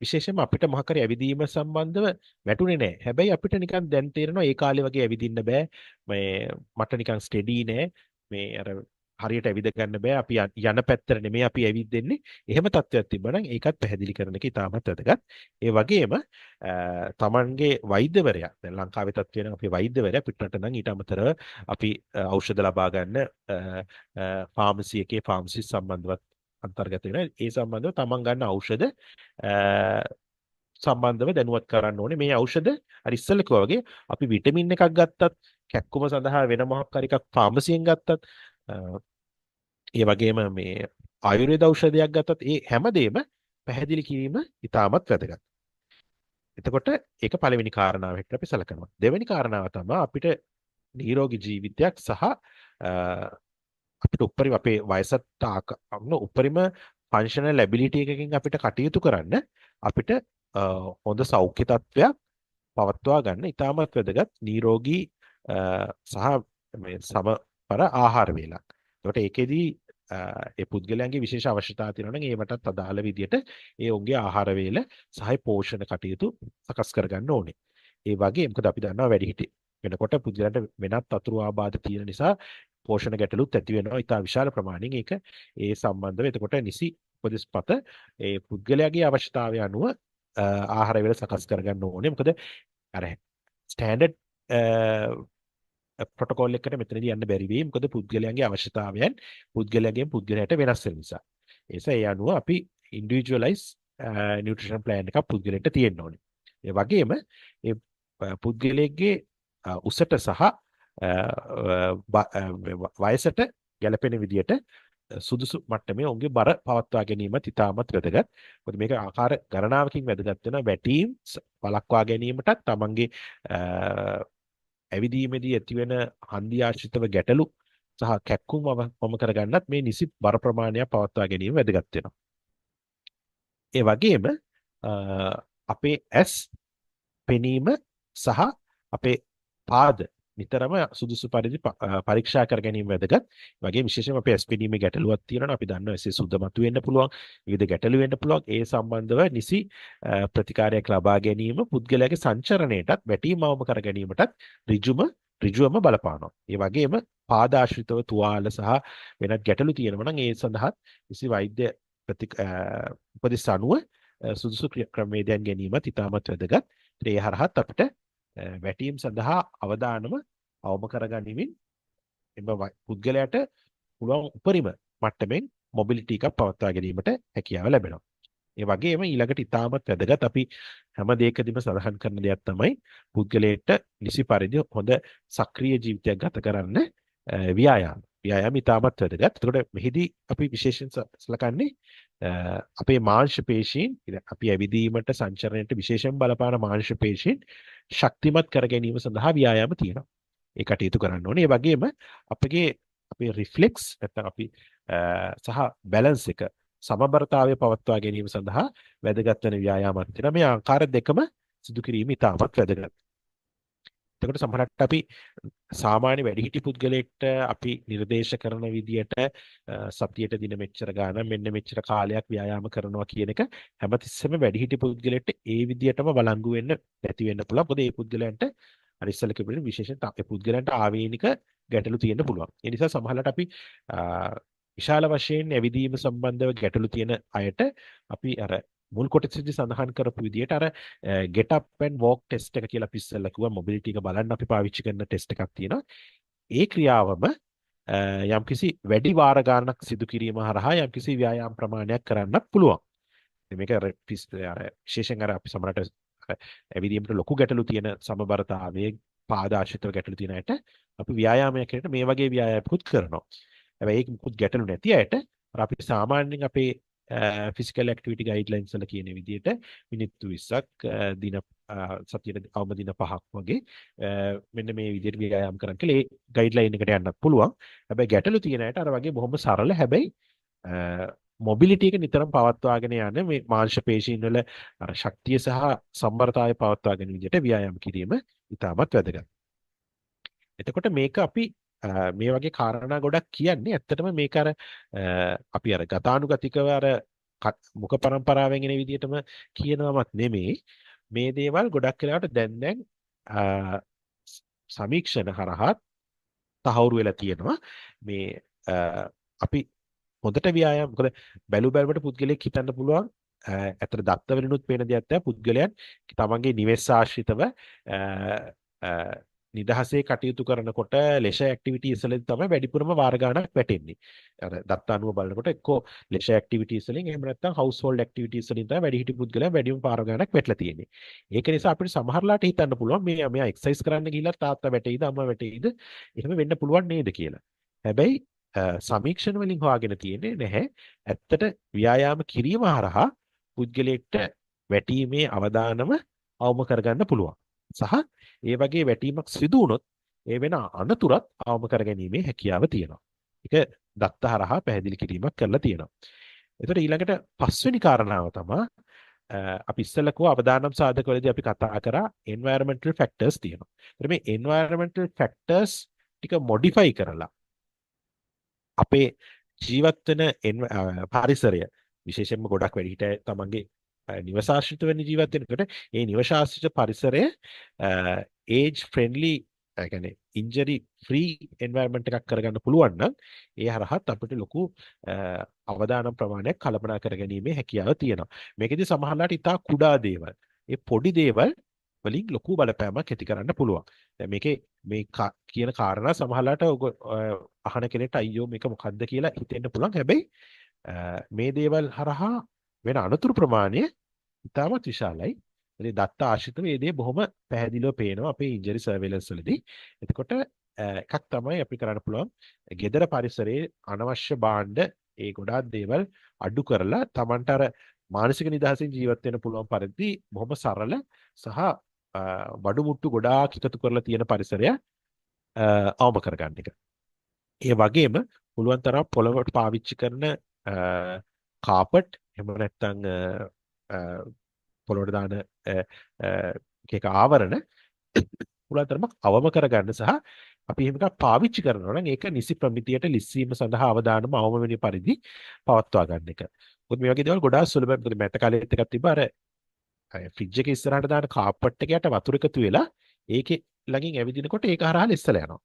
විශේෂයෙන්ම අපිට මොකක් හරි ඇවිදීම සම්බන්ධව වැටුනේ නැහැ. හැබැයි අපිට නිකන් දැන් තේරෙනවා ඒ කාලේ වගේ ඇවිදින්න බෑ. මට නිකන් ස්ටෙඩි නෑ. මේ අර හරියට ඇවිද ගන්න බෑ. අපි යන පැත්තට නෙමෙයි අපි ඇවිද්දෙන්නේ. එහෙම තත්ත්වයක් තිබ්බනම් ඒකත් පැහැදිලි කරන එක ඉතාමත් වැදගත්. ඒ වගේම තමන්ගේ වෛද්‍යවරයා දැන් ලංකාවේ තත්ත්වය නම් අපේ වෛද්‍යවරයා පිටරට නම් ඊට අමතරව අපි ඖෂධ ලබා ගන්න ෆාමසි එකේ ෆාමසිස්ට් සම්බන්ධවත් අන්තර්ගත වෙනවා. ඒ සම්බන්ධව තමන් ගන්න ඖෂධ සම්බන්ධව දැනුවත් කරන්න ඕනේ. මේ ඖෂධ අර ඉස්සෙල්ලා කිව්වා වගේ අපි විටමින් එකක් ගත්තත්, කැක්කුම සඳහා වෙන මොකක් හරි එකක් ෆාමසියෙන් ගත්තත්, ඒ වගේම මේ ආයුර්වේද ඖෂධයක් ගත්තත් ඒ හැමදේම පැහැදිලි කිරීම ඉතාමත් වැදගත්. එතකොට ඒක පළවෙනි කාරණාව හැටියට අපි සලකනවා. දෙවෙනි කාරණාව තමයි අපිට නිරෝගී ජීවිතයක් සහ අපිට උපරිම අපේ වයසට උපරිම ෆන්ක්ෂනල් ඇබිලිටි එකකින් අපිට කටයුතු කරන්න අපිට හොඳ සෞඛ්‍ය තත්ත්වයක් පවත්වා ගන්න ඉතාමත් වැදගත් නිරෝගී සහ සමබර ආහාර වේලක්. ඒකට ඒකෙදී ඒ පුද්ගලයන්ගේ විශේෂ අවශ්‍යතාවය තියෙනවා නම් ඒවටත් අදාළ විදියට ඒ ඔවුන්ගේ ආහාර වේල සහ පෝෂණ කටයුතු සකස් කරගන්න ඕනේ. ඒ වගේ මොකද අපි දන්නවා වැඩිහිටි වෙනකොට පුද්ගලයන්ට වෙනත් අතුරු ආබාධ තියෙන නිසා පෝෂණ ගැටලුත් ඇති වෙනවා. ඉතා විශාල ප්‍රමාණයෙන් ඒක ඒ සම්බන්ධව එතකොට නිසි උපදෙස්පත ඒ පුද්ගලයාගේ අවශ්‍යතාවය අනුව ආහාර වේල සකස් කරගන්න ඕනේ. මොකද අර ස්ටෑන්ඩඩ් ප්‍රොටෝකෝල් එකකට මෙතනදී යන්න බැරි වෙයි. මොකද පුද්ගලයන්ගේ අවශ්‍යතාවයන් පුද්ගලයාගෙන් පුද්ගලයාට වෙනස් වෙන නිසා. ඒ නිසා ඒ අනුව අපි ඉන්ඩිවිජුවලයිස් නියුට්‍රිෂන් ප්ලෑන් එකක් පුද්ගලයාට තියෙන්න ඕනේ. ඒ වගේම ඒ පුද්ගලයාගේ උසට සහ වයසට ගැලපෙන විදියට සුදුසු මට්ටමේ ඔවුන්ගේ බර පවත්වා ගැනීමත් ඉතාමත් වැදගත්. මොකද මේක ආකාර ගණනාවකින් වැදගත් වෙනවා. වැටීම් වළක්වා ගැනීමටත් තමන්ගේ ඇවිදීමේදී ඇතිවෙන හන්දි ආශ්‍රිතව ගැටලු සහ කැක්කුම් වම කරගන්නත් මේ නිසි බර ප්‍රමාණයක් පවත්වා ගැනීම වැදගත් වෙනවා. ඒ වගේම අපේ ඇස් පෙනීම සහ අපේ පාද නිතරම සුදුසු පරිදි පරීක්ෂා කර ගැනීම වැදගත්. ඒ වගේම විශේෂයෙන්ම අපේ ඇස්පිඩීමේ ගැටලුවක් තියෙනවා. අපි දන්නවා එසේ සුද්ධ මතුවෙන්න පුළුවන්. විවිධ ගැටලු වෙන්න පුළුවන්. ඒ සම්බන්ධව නිසි ප්‍රතිකාරයක් ලබා ගැනීම පුද්ගලයාගේ සංචරණයටත් වැටීම අවම කර ගැනීමටත් ඍජුවම බලපානවා. ඒ වගේම පාදාශ්‍රිතව තුවාල සහ වෙනත් ගැටලු තියෙනවා නම් ඒ සඳහා නිසි වෛද්‍ය උපදෙස් අනුව සුදුසු ක්‍රමවේදයන් ගැනීමත් ඉතාමත් වැදගත්. ඒ හරහත් අපිට වැටීම් සඳහා අවදානම අවම කරගනිමින් එම පුද්ගලයාට පුළුවන් උපරිම මට්ටමින් මොබිලිටි එකක් පවත්වා ගැනීමට හැකියාව ලැබෙනවා. ඒ වගේම ඊළඟට ඉතාමත් වැදගත් අපි හැම දෙයකදීම සඳහන් කරන දෙයක් තමයි පුද්ගලයාට නිසි පරිදි හොඳ සක්‍රීය ජීවිතයක් ගත කරන්න ව්‍යායාම. ව්‍යායාම ඉතාමත් වැදගත්. එතකොට මෙහිදී අපි විශේෂයෙන් සලකන්නේ අපේ මාංශ පේශීන් අපි ඇවිදීමට සංචරණයට විශේෂයෙන් බලපාන මාංශ පේශීන් ශක්තිමත් කර ගැනීම සඳහා ව්‍යායාම තියෙනවා. ඒ කටයුතු කරන්න ඕනේ. ඒ වගේම අපේ රිෆ්ලෙක්ස් නැත්නම් අපි සහ බැලන්ස් එක සමබරතාවය පවත්වා ගැනීම සඳහා වැදගත් වෙන ව්‍යායාමයක් තියෙනවා. මේ ආකාර දෙකම සිදු කිරීම ඉතාමත් වැදගත්. එතකොට සමහරවිට අපි සාමාන්‍ය වැඩිහිටි පුද්ගලයෙක්ට අපි නිර්දේශ කරන විදියට සතියට දින මෙච්චර ගාන මෙන්න මෙච්චර කාලයක් ව්‍යායාම කරනවා කියන එක හැමතිස්සෙම වැඩිහිටි පුද්ගලයෙක්ට ඒ විදියටම වළංගු වෙන්න නැති වෙන්න පුළුවන්. මොකද ඒ පුද්ගලයන්ට අර ඉස්සෙල්ලා කිව්වේ විශේෂයෙන් අපේ පුද්ගලයන්ට ආවේනික ගැටලු තියෙන්න පුළුවන්. ඒ නිසා සමහරවිට අපි විශාල වශයෙන් ඇවිදීම සම්බන්ධව ගැටලු තියෙන අයට අපි අර මුල් කොටසේදී සඳහන් කරපු විදිහට අර get up and walk test එක කියලා අපි ඉස්සෙල්ලා කිව්වා මොබිලිටි එක බලන්න අපි පාවිච්චි කරන ටෙස්ට් එකක් තියෙනවා. ඒ ක්‍රියාවම යම්කිසි වැඩි වාර ගණනක් සිදු කිරීම හරහා යම්කිසි ව්‍යායාම ප්‍රමාණයක් කරන්නත් පුළුවන්. මේක අර විශේෂයෙන් අර අපි සමහරට ඇවිදීමට ලොකු ගැටලු තියෙන සමබරතාවයේ පාදාශ්‍රිතව ගැටලු තියෙන අයට අපි ව්‍යායාමයක් කරනකොට මේ වගේ ව්‍යායාමකුත් කරනවා. හැබැයි ඒක මුකුත් ගැටලු නැති අයට අපි සාමාන්‍යයෙන් අපේ ෆිසිකල් ඇක්ටිවිටි ගයිඩ්ලයින්ස් වල කියන විදිහට මිනිත්තු 20ක් දින සතියේ අවම දින 5ක් වගේ මෙන්න මේ විදිහට ව්‍යායාම කරන්න කියලා ඒ ගයිඩ්ලයින් එකට යන්නත් පුළුවන්. හැබැයි ගැටලු තියෙන අයට අර වගේ බොහොම සරල හැබැයි මොබිලිටි එක නිතරම පවත්වාගෙන යන මේ මාංශ පේශීන් වල අර ශක්තිය සහ සම්බරතාවය පවත්වාගෙන විදිහට ව්‍යායාම කිරීම ඉතාමත් වැදගත්. එතකොට මේක අපි මේ වගේ කාරණා ගොඩක් කියන්නේ ඇත්තටම මේක අර අපි අර ගතානුගතිකව අර මුඛ පරම්පරාවෙන් එන විදිහටම කියනවමත් නෙමෙයි. මේ දේවල් ගොඩක් වෙලාවට දැන් සමීක්ෂණ හරහා තහවුරු වෙලා තියෙනවා. මේ අපි හොඳට ව්‍යායාම මොකද බැලුවට පුද්ගලයෙක් හිතන්න පුළුවන් ඇත්තට දත්ත වලිනුත් පේන දෙයක් තමයි පුද්ගලයන් තමන්ගේ නිවෙස් ආශ්‍රිතව නිදහසේ කටයුතු කරනකොට ලෙෂර් ඇක්ටිවිටීස් වලින් තමයි වැඩිපුරම වාර ගණනක් වැටෙන්නේ. අර දත්ත අනුව බලනකොට එක්කෝ ලෙෂර් ඇක්ටිවිටීස් වලින් එහෙම නැත්නම් හවුස් හෝල්ඩ් ඇක්ටිවිටීස් වලින් තමයි වැඩිහිටි පුද්ගලයන් වැඩිම වාර ගණනක් වැටලා තියෙන්නේ. ඒක නිසා අපිට සමහරලාට හිතන්න පුළුවන් මෙයා එක්සර්සයිස් කරන්න ගිහිල්ලා තාත්තා වැටෙයිද අම්මා වැටෙයිද එහෙම වෙන්න පුළුවන් නේද කියලා. හැබැයි සමීක්ෂණ වලින් හොයාගෙන තියෙන්නේ නැහැ. ඇත්තට ව්‍යායාම කිරීම හරහා පුද්ගලයෙක්ට වැටීමේ අවදානම අවම කරගන්න පුළුවන්. සහ ඒ වගේ වැටීමක් සිදු වුණොත් ඒ වෙන අනතුරත් අවම කරගැනීමේ හැකියාව තියෙනවා. ඒක දත්ත හරහා පැහැදිලි කිරීමක් කරලා තියෙනවා. එතකොට ඊළඟට පස්වෙනි කාරණාව තමයි අපි ඉස්සෙල්ලා කිව්ව අවදානම් සාධකවලදී අපි කතා කරා environmental factors තියෙනවා. ඒත් මේ environmental factors ටික modify කරලා අපේ ජීවත් වෙන පරිසරය විශේෂයෙන්ම ගොඩක් වැඩිහිට තමන්ගේ නිවසාශ්‍රිත වෙන ජීවත් වෙනකොට ඒ නිවසාශ්‍රිත පරිසරය age friendly يعني injury free environment එකක් කරගන්න පුළුවන් නම් ඒ හරහත් අපිට ලොකු අවදානම් ප්‍රමාණයක් කළමනා කරගැනීමේ හැකියාව තියෙනවා. මේකෙදි සමහරවිට ඉතා කුඩා දේවල් ඒ පොඩි දේවල් වලින් ලොකු බලපෑමක් ඇති කරන්න පුළුවන්. දැන් මේකේ මේ කියන කාරණා සමහරවිට අහන කෙනෙක්ට අයියෝ මේක මොකද්ද කියලා හිතෙන්න පුළුවන්. හැබැයි මේ දේවල් හරහා වෙන අනතුරු ප්‍රමාණය ඉතාමත් විශාලයි. ඉතින් දත්ත ආශ්‍රිතව මේ දේ බොහොම පැහැදිලිව පේනවා අපේ ඉන්ජරි සර්වේලන්ස් වලදී. එතකොට එකක් තමයි අපි කරන්න පුළුවන් ගෙදර පරිසරයේ අනවශ්‍ය භාණ්ඩ ඒ ගොඩාක් දේවල් අඩු කරලා Tamanට අර මානසික නිදහසින් ජීවත් වෙන්න පුළුවන් පරිදි බොහොම සරල සහ බඩු මුට්ටු ගොඩාක් එකතු කරලා තියෙන පරිසරය අවම කරගන්න එක. ඒ වගේම පුළුවන් තරම් පොළවට පාවිච්චි කරන කාපට් එහෙම නැත්නම් පොළොවට දාන එක ආවරණ පුළුවන් තරමක් අවම කරගන්න සහ අපි එහෙම එකක් පාවිච්චි කරනවා නම් ඒක නිසි ප්‍රමිතියට ලිස්සීම සඳහා අවධානම අවම වෙන පරිදි පවත්වා ගන්න එක. මොකද මේ වගේ දේවල් ගොඩාක් සුලභයි. මොකද මෑත කාලෙත් එකක් තිබ්බා අර ෆ්‍රිජ් එකේ ඉස්සරහට දාන කාපට් එක යට වතුර එකතු වෙලා ඒකේ ළඟින් ඇවිදිනකොට ඒක හරහා ලිස්සලා යනවා.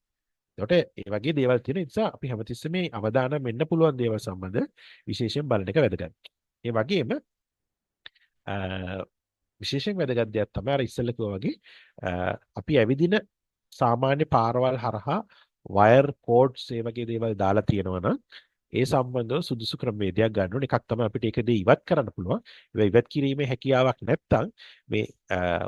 එතකොට ඒ වගේ දේවල් තියෙන නිසා අපි හැමතිස්සෙම මේ අවධානය වෙන්න පුළුවන් දේවල් සම්බන්ධ විශේෂයෙන් බලන එක වැදගත්. ඒ වගේම අ, විශේෂයෙන් වැදගත් දෙයක් තමයි අර ඉස්සෙල්ලා කිව්වා වගේ අපි ඇවිදින සාමාන්‍ය පාරවල් හරහා වයර් කෝඩ්ස් ඒ වගේ දේවල් දාලා තියෙනවා නම් ඒ සම්බන්ධව සුදුසු ක්‍රමවේදයක් ගන්න ඕනේ. එකක් තමයි අපිට ඒකදී ඉවත් කරන්න පුළුවන්. ඒ ඉවත් කිරීමේ හැකියාවක් නැත්නම් මේ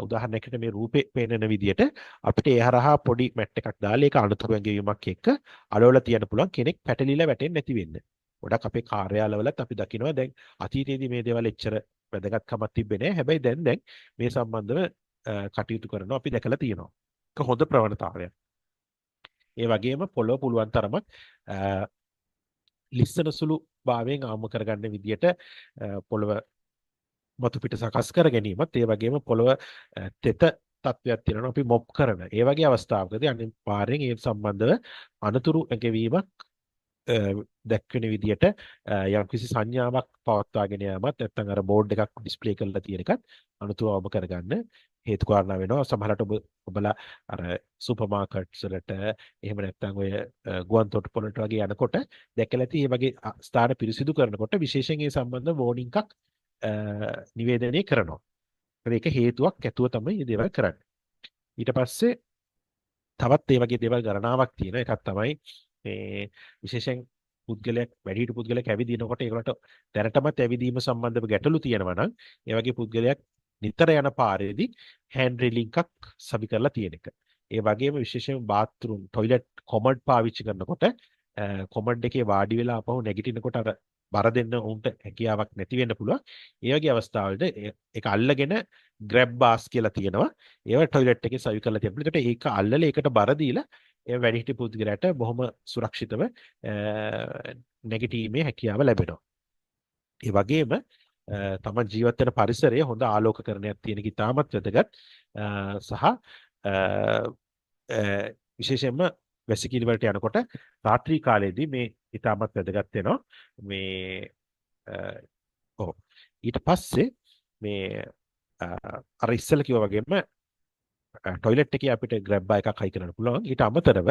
උදාහරණයකට මේ රූපේ පේනන විදියට අපිට ඒ හරහා පොඩි මැට් එකක් දාලා ඒක අනුතුරු ඇඟවීමක් එක්ක අලවලා තියන්න පුළුවන් කෙනෙක් පැටලිලා වැටෙන්නේ නැති වෙන්න. ගොඩක් අපේ කාර්යාලවලත් අපි දකිනවා දැන් අතීතයේදී මේ දේවල් එච්චර වැදගත්කමක් තිබ්බේ නැහැ. හැබැයි දැන් මේ සම්බන්ධව කටයුතු කරනවා අපි දැකලා තියෙනවා. ඒක හොඳ ප්‍රවණතාවයක්. ඒ වගේම පොළොව පුළුවන් තරමක් ලිස්සන සුළු භාවයෙන් ආම කරගන්න විදියට පොළොව මතු පිට සකස් කර ගැනීමත් ඒ වගේම පොළොව තෙත තත්වයක් තියෙනවා අපි මොප් කරන. ඒ වගේ අවස්ථාවකදී අනිවාර්යෙන් ඒ සම්බන්ධව අනතුරු ඇඟවීමක් දැක්වෙන විදියට යම්කිසි සංඥාවක් පවත්වාගෙන යාමත් නැත්නම් අර බෝඩ් එකක් ඩිස්ප්ලේ කරලා තියෙන එකත් අනුතුරු අවම කරගන්න හේතු කාරණා වෙනවා. සමහරවිට ඔබලා අර සුපර් මාකට්ස් වලට එහෙම නැත්නම් ඔය ගුවන් තොටුපළට වගේ යනකොට දැකලා ඇති මේ වගේ ස්ථාන පිරිසිදු කරනකොට විශේෂයෙන් ඒ සම්බන්ධ වෝනින් එකක් නිවේදනය කරනවා. ඒක හේතුවක් ඇතුව තමයි මේ දේවල් කරන්නේ. ඊට පස්සේ තවත් ඒ වගේ දේවල් ගණනාවක් තියෙනවා. එකක් තමයි මේ විශේෂයෙන් පුද්ගලයෙක් වැඩිහිටි පුද්ගලයෙක් ඇවිදිනකොට ඒකට දැනටමත් ඇවිදීම සම්බන්ධව ගැටලු තියෙනවා නම් ඒ වගේ පුද්ගලයෙක් නිතර යන පාරේදී හෑන්ඩ් රේලින් එකක් සබි කරලා තියෙන එක. ඒ වගේම විශේෂයෙන් බාත්රූම් ටොයිලට් කොමඩ් පාවිච්චි කරනකොට කොමඩ් එකේ වාඩි වෙලා ආපහු නැගිටිනකොට අර බර දෙන්න උන්ට හැකියාවක් නැති වෙන්න පුළුවන්. ඒ වගේ අවස්ථාවලද ඒක අල්ලගෙන grab bars කියලා තියෙනවා. ඒවා ටොයිලට් එකේ සවි කරලා තියෙනවා. ඒකට ඒක අල්ලලා ඒකට බර දීලා ඒ වැඩිහිටි පුද්ගලයාට බොහොම සුරක්ෂිතව නැගිටීමේ හැකියාව ලැබෙනවා. ඒ වගේම තම ජීවත් වෙන පරිසරය හොඳ ආලෝකකරණයක් තියෙන එක ඉතාමත් වැදගත් සහ විශේෂයෙන්ම වැසිකිලි වලට යනකොට රාත්‍රී කාලයේදී මේ ඉතාමත් වැදගත් වෙනවා. මේ ඊට පස්සේ මේ අර ඉස්සෙල්ලා කිව්වා වගේම ටොයිලට් එකේ අපිට ග්‍රැබ් බා එකක් හයි කරන්න පුළුවන්. ඊට අමතරව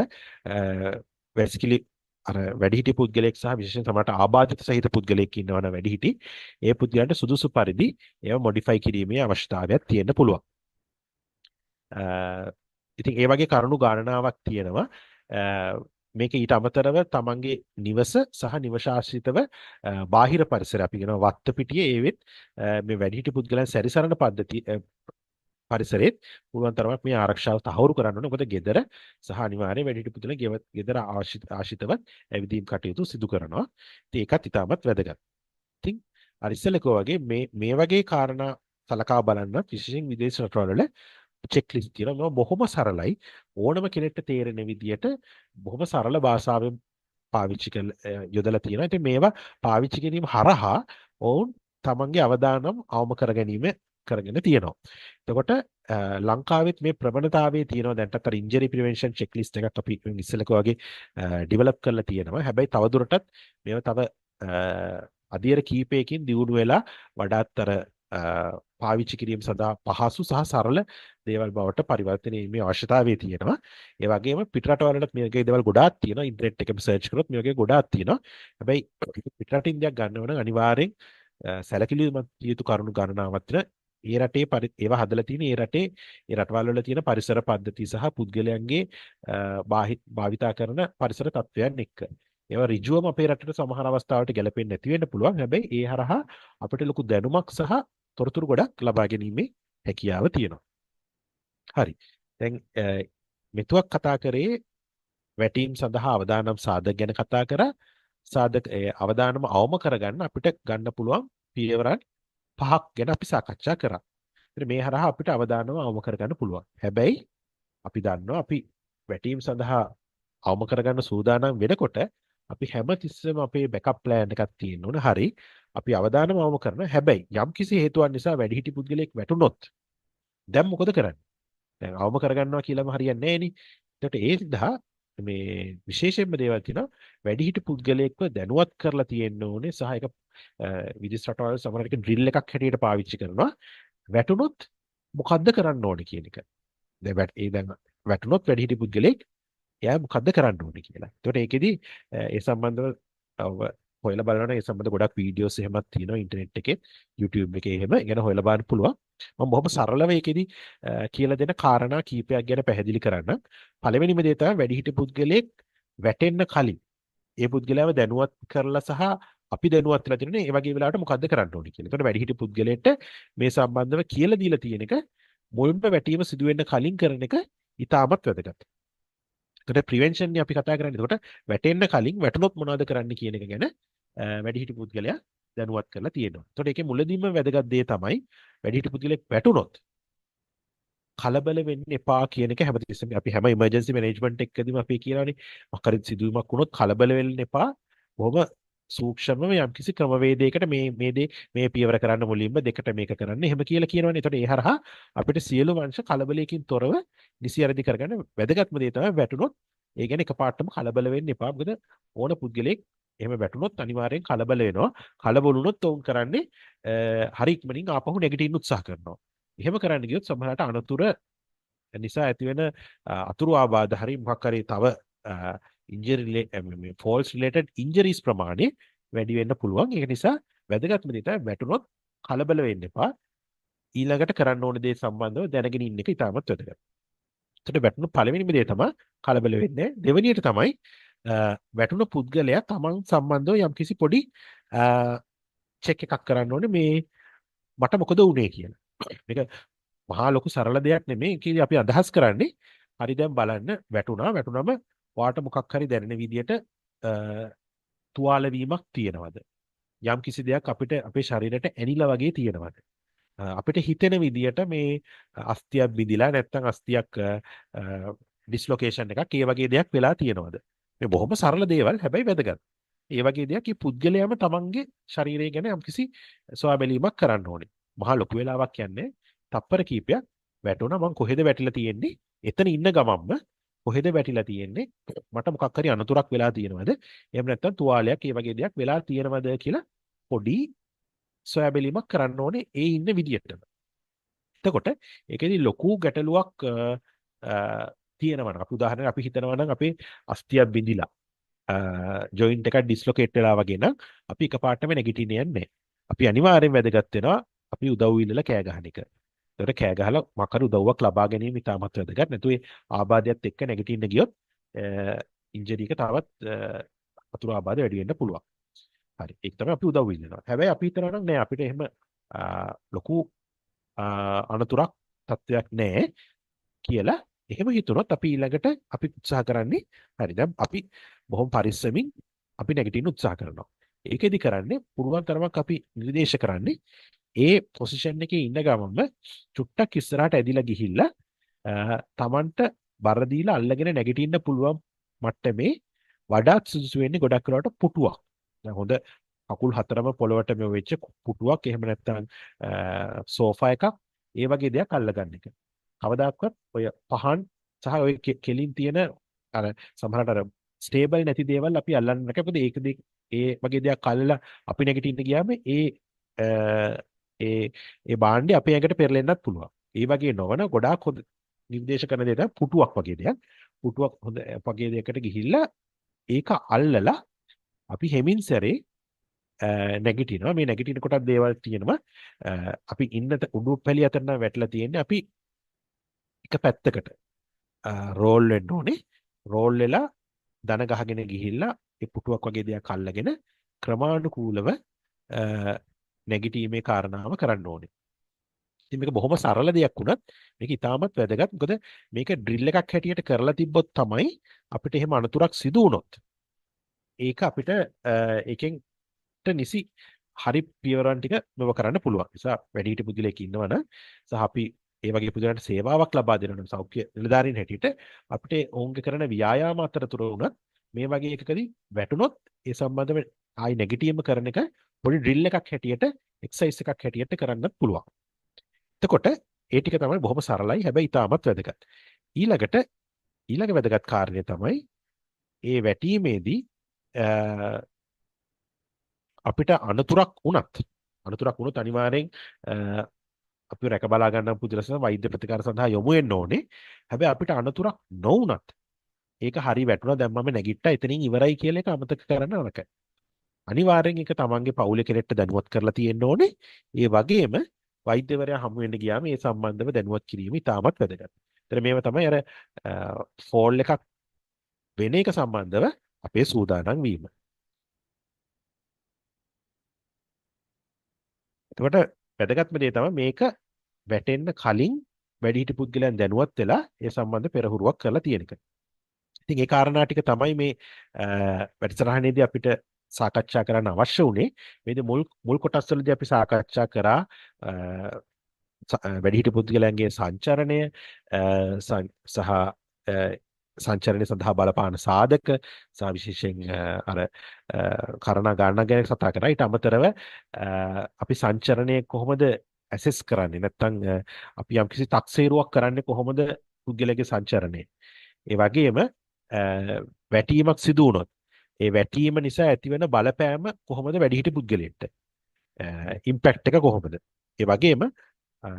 වැසිකිලි අර වැඩිහිටි පුද්ගලයෙක් සහ විශේෂයෙන් සමහරට ආබාධිත සහිත පුද්ගලයෙක් ඉන්නවනම් වැඩිහිටි ඒ පුද්ගලයන්ට සුදුසු පරිදි ඒව මොඩිෆයි කිරීමේ අවශ්‍යතාවයක් තියෙන්න පුළුවන්. ඉතින් ඒ වගේ කරුණු ගණනාවක් තියෙනවා. මේක ඊට අමතරව තමන්ගේ නිවස සහ නිවශාසිතව බාහිර පරිසරය අපි කියනවා වත්ත පිටියේ ඒවෙත් මේ වැඩිහිටි පුද්ගලයන් සැරිසරන පද්ධතිය පරිසරෙත් පුළුවන් තරමක් මේ ආරක්ෂාව තහවුරු කරන්න ඕනේ. මොකද ගෙදර සහ අනිවාර්යයෙන් වැඩිහිටි පුදුලෙන් ගෙදර ආශිතව ඇවිදීම් කටයුතු සිදු කරනවා. ඉතින් ඒකත් ඉතාමත් වැදගත්. ඉතින් අර ඉස්සෙල්ලා වගේ මේ වගේ කාරණා සලකා බලන්න විශේෂයෙන් විදේශ රටවල චෙක් ලිස්ට් තියෙනවා. බොහොම සරලයි. ඕනම කෙනෙක්ට තේරෙන විදියට බොහොම සරල භාෂාවෙන් පාවිච්චි යොදලා තියෙනවා. ඉතින් මේවා පාවිච්චි කිරීම හරහා ඔවුන් තමන්ගේ අවදානම් අවම කරගෙන තියෙනවා. එතකොට ලංකාවෙත් මේ ප්‍රවණතාවයේ තියෙනවා දැන්ටත් අර ඉන්ජරි ප්‍රිවෙන්ෂන් චෙක් ලිස්ට් එකක් අපි ඉස්සෙල්ලක වගේ ඩෙවලොප් කරලා තියෙනවා. හැබැයි තවදුරටත් මේවා තව අධීර කීපයකින් දියුණු වෙලා වඩාත් අර පාවිච්චි කිරීම සඳහා පහසු සහ සරල දේවල් බවට පරිවර්තනය වීමේ අවශ්‍යතාවය තියෙනවා. ඒ වගේම පිටරටවලට මේ වගේ දේවල් ගොඩාක් තියෙනවා. ඉන්ටර්නෙට් එකෙම සර්ච් කරොත් මේ වගේ ගොඩාක් තියෙනවා. හැබැයි පිටරටින් දෙයක් ගන්නව නම් අනිවාර්යෙන් සැලකිලිමත් යුතු කරුණු ගණනාවක් තියෙනවා. ඒ රටේ ඒවා හදලා තියෙන ඒ රටවල් වල තියෙන පරිසර පද්ධති සහ පුද්ගලයන්ගේ භාවිතා කරන පරිසර තත්ත්වයන් එක්ක. ඒවා ඍජුවම අපේ රටට සමහර අවස්ථාවලට ගැලපෙන්නේ නැති වෙන්න පුළුවන්. හැබැයි ඒ හරහා අපිට ලොකු දැනුමක් සහ තොරතුරු ගොඩක් ලබා ගැනීමේ හැකියාව තියෙනවා. හරි. දැන් මෙතුවක් කතා කරේ වැටීම් සඳහා අවදානම් සාධක ගැන කතා කරා. සාධක අවදානම අවම කරගන්න අපිට ගන්න පුළුවන් පියවරන් 5ක් ගැන අපි සාකච්ඡා කරා. ඉතින් මේ හරහා අපිට අවදානම අවම කරගන්න පුළුවන්. හැබැයි අපි දන්නවා අපි වැටීම් සඳහා අවම කරගන්න සූදානම් වෙනකොට අපි හැමතිස්සෙම අපේ බෑකප් ප්ලෑන් එකක් තියෙන්න ඕන. හරි. අපි අවදානම අවම කරනවා. හැබැයි යම් කිසි හේතුවක් නිසා වැඩිහිටි පුද්ගලයෙක් වැටුනොත් දැන් මොකද කරන්නේ? දැන් අවම කරගන්නවා කියලාම හරියන්නේ නැහැ නේ. එතකොට ඒ සඳහා මේ විශේෂයෙන්ම දේවල් තියෙනවා වැඩිහිටි පුද්ගලයෙක්ව දැනුවත් කරලා තියෙන්න ඕනේ සහ ඒක විදේශ රටවල් සමහරවිට ඩ්‍රිල් එකක් හැටියට පාවිච්චි කරනවා. වැටුනොත් මොකද්ද කරන්න ඕනේ කියන එක. දැන් වැටුනොත් වැඩිහිටි පුද්ගලයෙක් එයා මොකද්ද කරන්න ඕනේ කියලා. ඒතකොට ඒකෙදි ඒ සම්බන්ධව හොයලා බලනවා ඒ සම්බන්ධ ගොඩක් වීඩියෝස් එහෙමත් තියෙනවා ඉන්ටර්නෙට් එකේ YouTube එකේ එහෙම. ඒ ගැන හොයලා බලන්න පුළුවන්. මම බොහොම සරලව ඒකෙදි කියලා දෙන කාරණා කීපයක් ගැන පැහැදිලි කරන්න. පළවෙනිම දේ තමයි වැඩිහිටි පුද්ගලයෙක් වැටෙන්න කලින් ඒ පුද්ගලයාව දැනුවත් කරලා සහ අපි දැනුවත් වෙලා තියෙනවා ඒ වගේ වෙලාවට මොකද්ද කරන්න ඕනේ කියලා. ඒතකොට වැඩිහිටි පුද්ගලයාට මේ සම්බන්ධව කියලා දීලා තියෙන එක මුලින්ම වැටීම සිදු වෙන්න කලින් කරන එක ඉතාමත් වැදගත්. ඒකට ප්‍රිවෙන්ෂන් නේ අපි කතා කරන්නේ. ඒකට වැටෙන්න කලින් වැටුනොත් මොනවද කරන්න කියන එක ගැන වැඩිහිටි පුද්ගලයා දැනුවත් කරලා තියෙනවා. ඒකට ඒකේ මුලදීම වැදගත් දේ තමයි වැඩිහිටි පුද්ගලෙක් වැටුනොත් කලබල වෙන්න එපා කියන එක හැමතිස්සෙම අපි හැම ඉමර්ජන්සි මැනේජ්මන්ට් එකකදීම අපි කියනවානේ මොකද සිදුවීමක් වුණොත් කලබල වෙන්න එපා. බොහොම සූක්ෂමව යම්කිසි ක්‍රමවේදයකට මේ පියවර කරන්න මුලින්ම දෙකට මේක කරන්න එහෙම කියලා කියනවනේ. ඒතකොට ඒ හරහා අපිට සියලු වංශ කලබලයකින් තොරව නිසියරදි කරගන්න වැදගත්ම දේ තමයි වැටුනොත් ඒ කියන්නේ එකපාරටම කලබල වෙන්න එපා. මොකද ඕන පුද්ගලෙක් එහෙම වැටුනොත් අනිවාර්යෙන් කලබල වෙනවා. කලබල වුණොත් වුන් කරන්නේ හරි ඉක්මනින් ආපහු නැගිටින්න උත්සාහ කරනවා. එහෙම කරන්න ගියොත් සමහරවිට අනතුර නිසා ඇතිවෙන අතුරු ආබාධ හරි මොකක් හරි තව false related injuries ප්‍රමාණය වැඩි වෙන්න පුළුවන්. ඒක නිසා වැදගත්ම දේ තමයි වැටුනොත් කලබල වෙන්න එපා. ඊළඟට කරන්න ඕන දේ සම්බන්ධව දැනගෙන ඉන්න එක ඉතාමත් වැදගත්. එතකොට වැටුණු පළවෙනිම දේ තමයි කලබල වෙන්නේ. දෙවෙනියට තමයි වැටුණු පුද්ගලයා තමන් සම්බන්ධව යම්කිසි පොඩි චෙක් එකක් කරන්න ඕනේ මේ මට මොකද වුනේ කියලා. මේක මහා ලොකු සරල දෙයක් නෙමෙයි. ඒකදී අපි අදහස් කරන්නේ හරි දැන් බලන්න වැටුනම වාට මොකක් හරි දැනෙන විදියට තුවාල වීමක් තියෙනවද? යම් කිසි දෙයක් අපිට අපේ ශරීරයට ඇනිලා වගේ තියෙනවද? අපිට හිතෙන විදියට මේ අස්තියක් බිඳිලා නැත්නම් අස්තියක් ඩිස්ලොකේෂන් එකක් ඒ වගේ දෙයක් වෙලා තියෙනවද? මේ බොහොම සරල දේවල් හැබැයි වැදගත්. ඒ වගේ දෙයක් මේ පුද්ගලයාම තමන්ගේ ශරීරය ගැන යම්කිසි සොයා බැලීමක් කරන්න ඕනේ. මහා ලොකු වෙලාවක් යන්නේ තප්පර කීපයක් වැටුණා මං කොහෙද වැටිලා තියෙන්නේ? එතන ඉන්න ගමම්ම කොහෙද වැටිලා තියෙන්නේ? මට මොකක් හරි අනතුරක් වෙලා තියෙනවද? එහෙම නැත්නම් තුවාලයක් ඒ වගේ දෙයක් වෙලා තියෙනවද කියලා පොඩි සොයා බැලීමක් කරන්න ඕනේ ඒ ඉන්න විදියටම. එතකොට ඒකෙදි ලොකු ගැටලුවක් තියෙනවා නම් අපි උදාහරණයක් අපි හිතනවා නම් අපේ අස්තියක් බිඳිලා ජොයින්ට් එකක් ඩිස්ලොකේට් වෙලා වගේ නම් අපි එකපාරටම නැගිටින්නේ නැහැ. අපි අනිවාර්යෙන් වැදගත් වෙනවා අපි උදව් ඉල්ලලා කෑ ගහන එක. ඒකට කෑ ගහලා මකර උදව්වක් ලබා ගැනීම ඉතාමත් වැදගත්. නැතු ඒ ආබාධයත් එක්ක නැගිටින්න ගියොත් ඉන්ජරි එක තවත් අතුරු ආබාධ වැඩි වෙන්න පුළුවන්. හරි. ඒක තමයි අපි උදව් ඉල්ලනවා. හැබැයි අපි හිතනවා නම් නෑ අපිට එහෙම ලොකු අනතුරක් තත්වයක් නෑ කියලා එහෙම හිතුනොත් අපි ඊළඟට අපි උත්සාහ කරන්නේ හරි දැන් අපි බොහොම පරිස්සමින් අපි නැගිටින්න උත්සාහ කරනවා. ඒකෙදි කරන්නේ පුරුවන් තරමක් අපි නිර්දේශ කරන්නේ ඒ පොසිෂන් එකේ ඉන්න ගමන්ම චුට්ටක් ඉස්සරහට ඇදිලා ගිහිල්ලා තමන්ට බර දීලා අල්ලගෙන නැගිටින්න පුළුවන් මට්ටමේ වඩාත් සුදුසු වෙන්නේ ගොඩක් වෙලාවට පුටුවක්. දැන් හොඳ කකුල් හතරම පොළවට මෙව වෙච්ච පුටුවක් එහෙම නැත්නම් සෝෆා එකක් ඒ වගේ දෙයක් අල්ලගන්න එක. කවදාකවත් ඔය පහන් සහ ඔය කෙලින් තියෙන අර සමහරට අර ස්ටේබල් නැති දේවල් අපි අල්ලන්න නැකපොද ඒකදී ඒ වගේ දෙයක් අල්ලලා අපි නැගිටින්න ගියාම ඒ බාණ්ඩේ අපේ ඇඟට පෙරලෙන්නත් පුළුවන්. ඒ වගේ නොවන ගොඩාක් හොඳ නිර්දේශ කරන දේ තමයි පුටුවක් වගේ දෙයක්. පුටුවක් හොඳ වගේ දෙයකට ගිහිල්ලා ඒක අල්ලලා අපි හෙමින් සැරේ නැගිටිනවා. මේ නැගිටින කොටත් දේවල් තියෙනවා. අපි ඉන්න උඩු පැලිය අතර නම් වැටලා තියෙන්නේ අපි එක පැත්තකට රෝල් වෙන්න ඕනේ. රෝල් වෙලා දන ගහගෙන ගිහිල්ලා ඒ පුටුවක් වගේ දෙයක් අල්ලගෙන ක්‍රමානුකූලව නැගිටීමේ කාරණාව කරන්න ඕනේ. ඉතින් මේක බොහොම සරල දෙයක් වුණත් මේක ඉතාමත් වැදගත්. මොකද මේක ඩ්‍රිල් එකක් හැටියට කරලා තිබ්බොත් තමයි අපිට එහෙම අනතුරක් සිදු වුණොත් ඒක අපිට ඒකෙන් නිසි හරි පියවරන් ටික මෙව කරන්න පුළුවන්. නිසා වැඩිහිටි පුද්ගලයෙක් ඉන්නවනම් සහ අපි ඒ වගේ පුද්ගලයන්ට සේවාවක් ලබා දෙනවා සෞඛ්‍ය නිලධාරීන් හැටියට අපිට ඔවුන්ගේ කරන ව්‍යායාම අතරතුර වුණත් මේ වගේ එකකදී වැටුනොත් ඒ සම්බන්ධව ආයි නෙගටිව්ම කරන එක පොඩි ඩ්‍රිල් එකක් හැටියට එක්සර්සයිස් එකක් හැටියට කරන්නත් පුළුවන්. එතකොට ඒ ටික තමයි බොහොම සරලයි හැබැයි ඉතාමත් වැදගත්. ඊළඟට ඊළඟ වැදගත් කාරණය තමයි ඒ වැටීමේදී අ, අපිට අනතුරක් වුණොත් අනිවාර්යෙන් අපි රැක බලා ගන්න පුදුලස වෛද්‍ය ප්‍රතිකාර සඳහා යොමු වෙන්න ඕනේ. හැබැයි අපිට අනතුරක් නොවුනත් ඒක හරි වැටුණා දැන් මම නැගිට්ටා එතනින් ඉවරයි කියලා එක අමතක කරන්න නරකයි. අනිවාර්යෙන් ඒක තමන්ගේ පවුලේ කෙනෙක්ට දැනුවත් කරලා තියෙන්න ඕනේ. ඒ වගේම වෛද්‍යවරයා හමු වෙන්න ගියාම ඒ සම්බන්ධව දැනුවත් කිරීම ඉතාමත් වැදගත්. ඒතර මේව තමයි අර ෆෝල් එකක් වෙන එක සම්බන්ධව අපේ සූදානම් වීම. එතකොට වැදගත්ම දේ තමයි මේක වැටෙන්න කලින් වැඩිහිටි පුද්ගලයන් දැනුවත් වෙලා ඒ සම්බන්ධ පෙරහුරුවක් කරලා තියෙන එක. ඉතින් ඒ කාරණා ටික තමයි මේ වැඩසටහනේදී අපිට සාකච්ඡා කරන්න අවශ්‍ය වුණේ. මේක මුල් කොටස් වලදී අපි සාකච්ඡා කරා වැඩිහිටි පුද්ගලයන්ගේ සංචරණය සහ සංචරණය සඳහා බලපාන සාධක සහ විශේෂයෙන් අර කරණ ගණන ගැන කතා කරා. ඊට අමතරව අපි සංචරණය කොහොමද ඇසෙස් කරන්නේ නැත්නම් අපි යම්කිසි තක්සේරුවක් කරන්නේ කොහොමද පුද්ගලයාගේ සංචරණය. ඒ වගේම වැටීමක් සිදු වුණොත් ඒ වැටීම නිසා ඇතිවන බලපෑම කොහොමද වැඩිහිටි පුද්ගලයෙක්ට ඉම්පැක්ට් එක කොහොමද. ඒ වගේම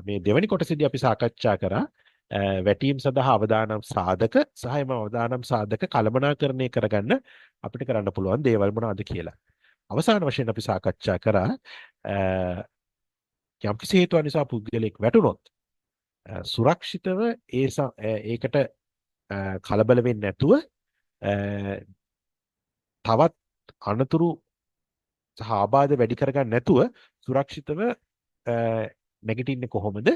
මේ දෙවැනි කොටසේදී අපි සාකච්ඡා කරා වැටීම් සඳහා අවදානම් සාධක සහ එම අවදානම් සාධක කළමනාකරණය කරගන්න අපිට කරන්න පුළුවන් දේවල් මොනවද කියලා. අවසාන වශයෙන් අපි සාකච්ඡා කරා යම්කිසි හේතුවක් නිසා පුද්ගලයෙක් වැටුනොත් සුරක්ෂිතව ඒකට කලබල වෙන්නේ නැතුව තවත් අනතුරු සහ ආබාධ වැඩි කරගන්න නැතුව සුරක්ෂිතව නැගිටින්නේ කොහොමද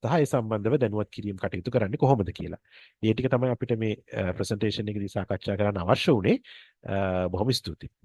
සහ ඒ සම්බන්ධව දැනුවත් කිරීම කටයුතු කරන්නේ කොහොමද කියලා. මේ ටික තමයි අපිට මේ ප්‍රසන්ටේෂන් එකේදී සාකච්ඡා කරන්න අවශ්‍ය වුණේ. බොහොම ස්තුතියි.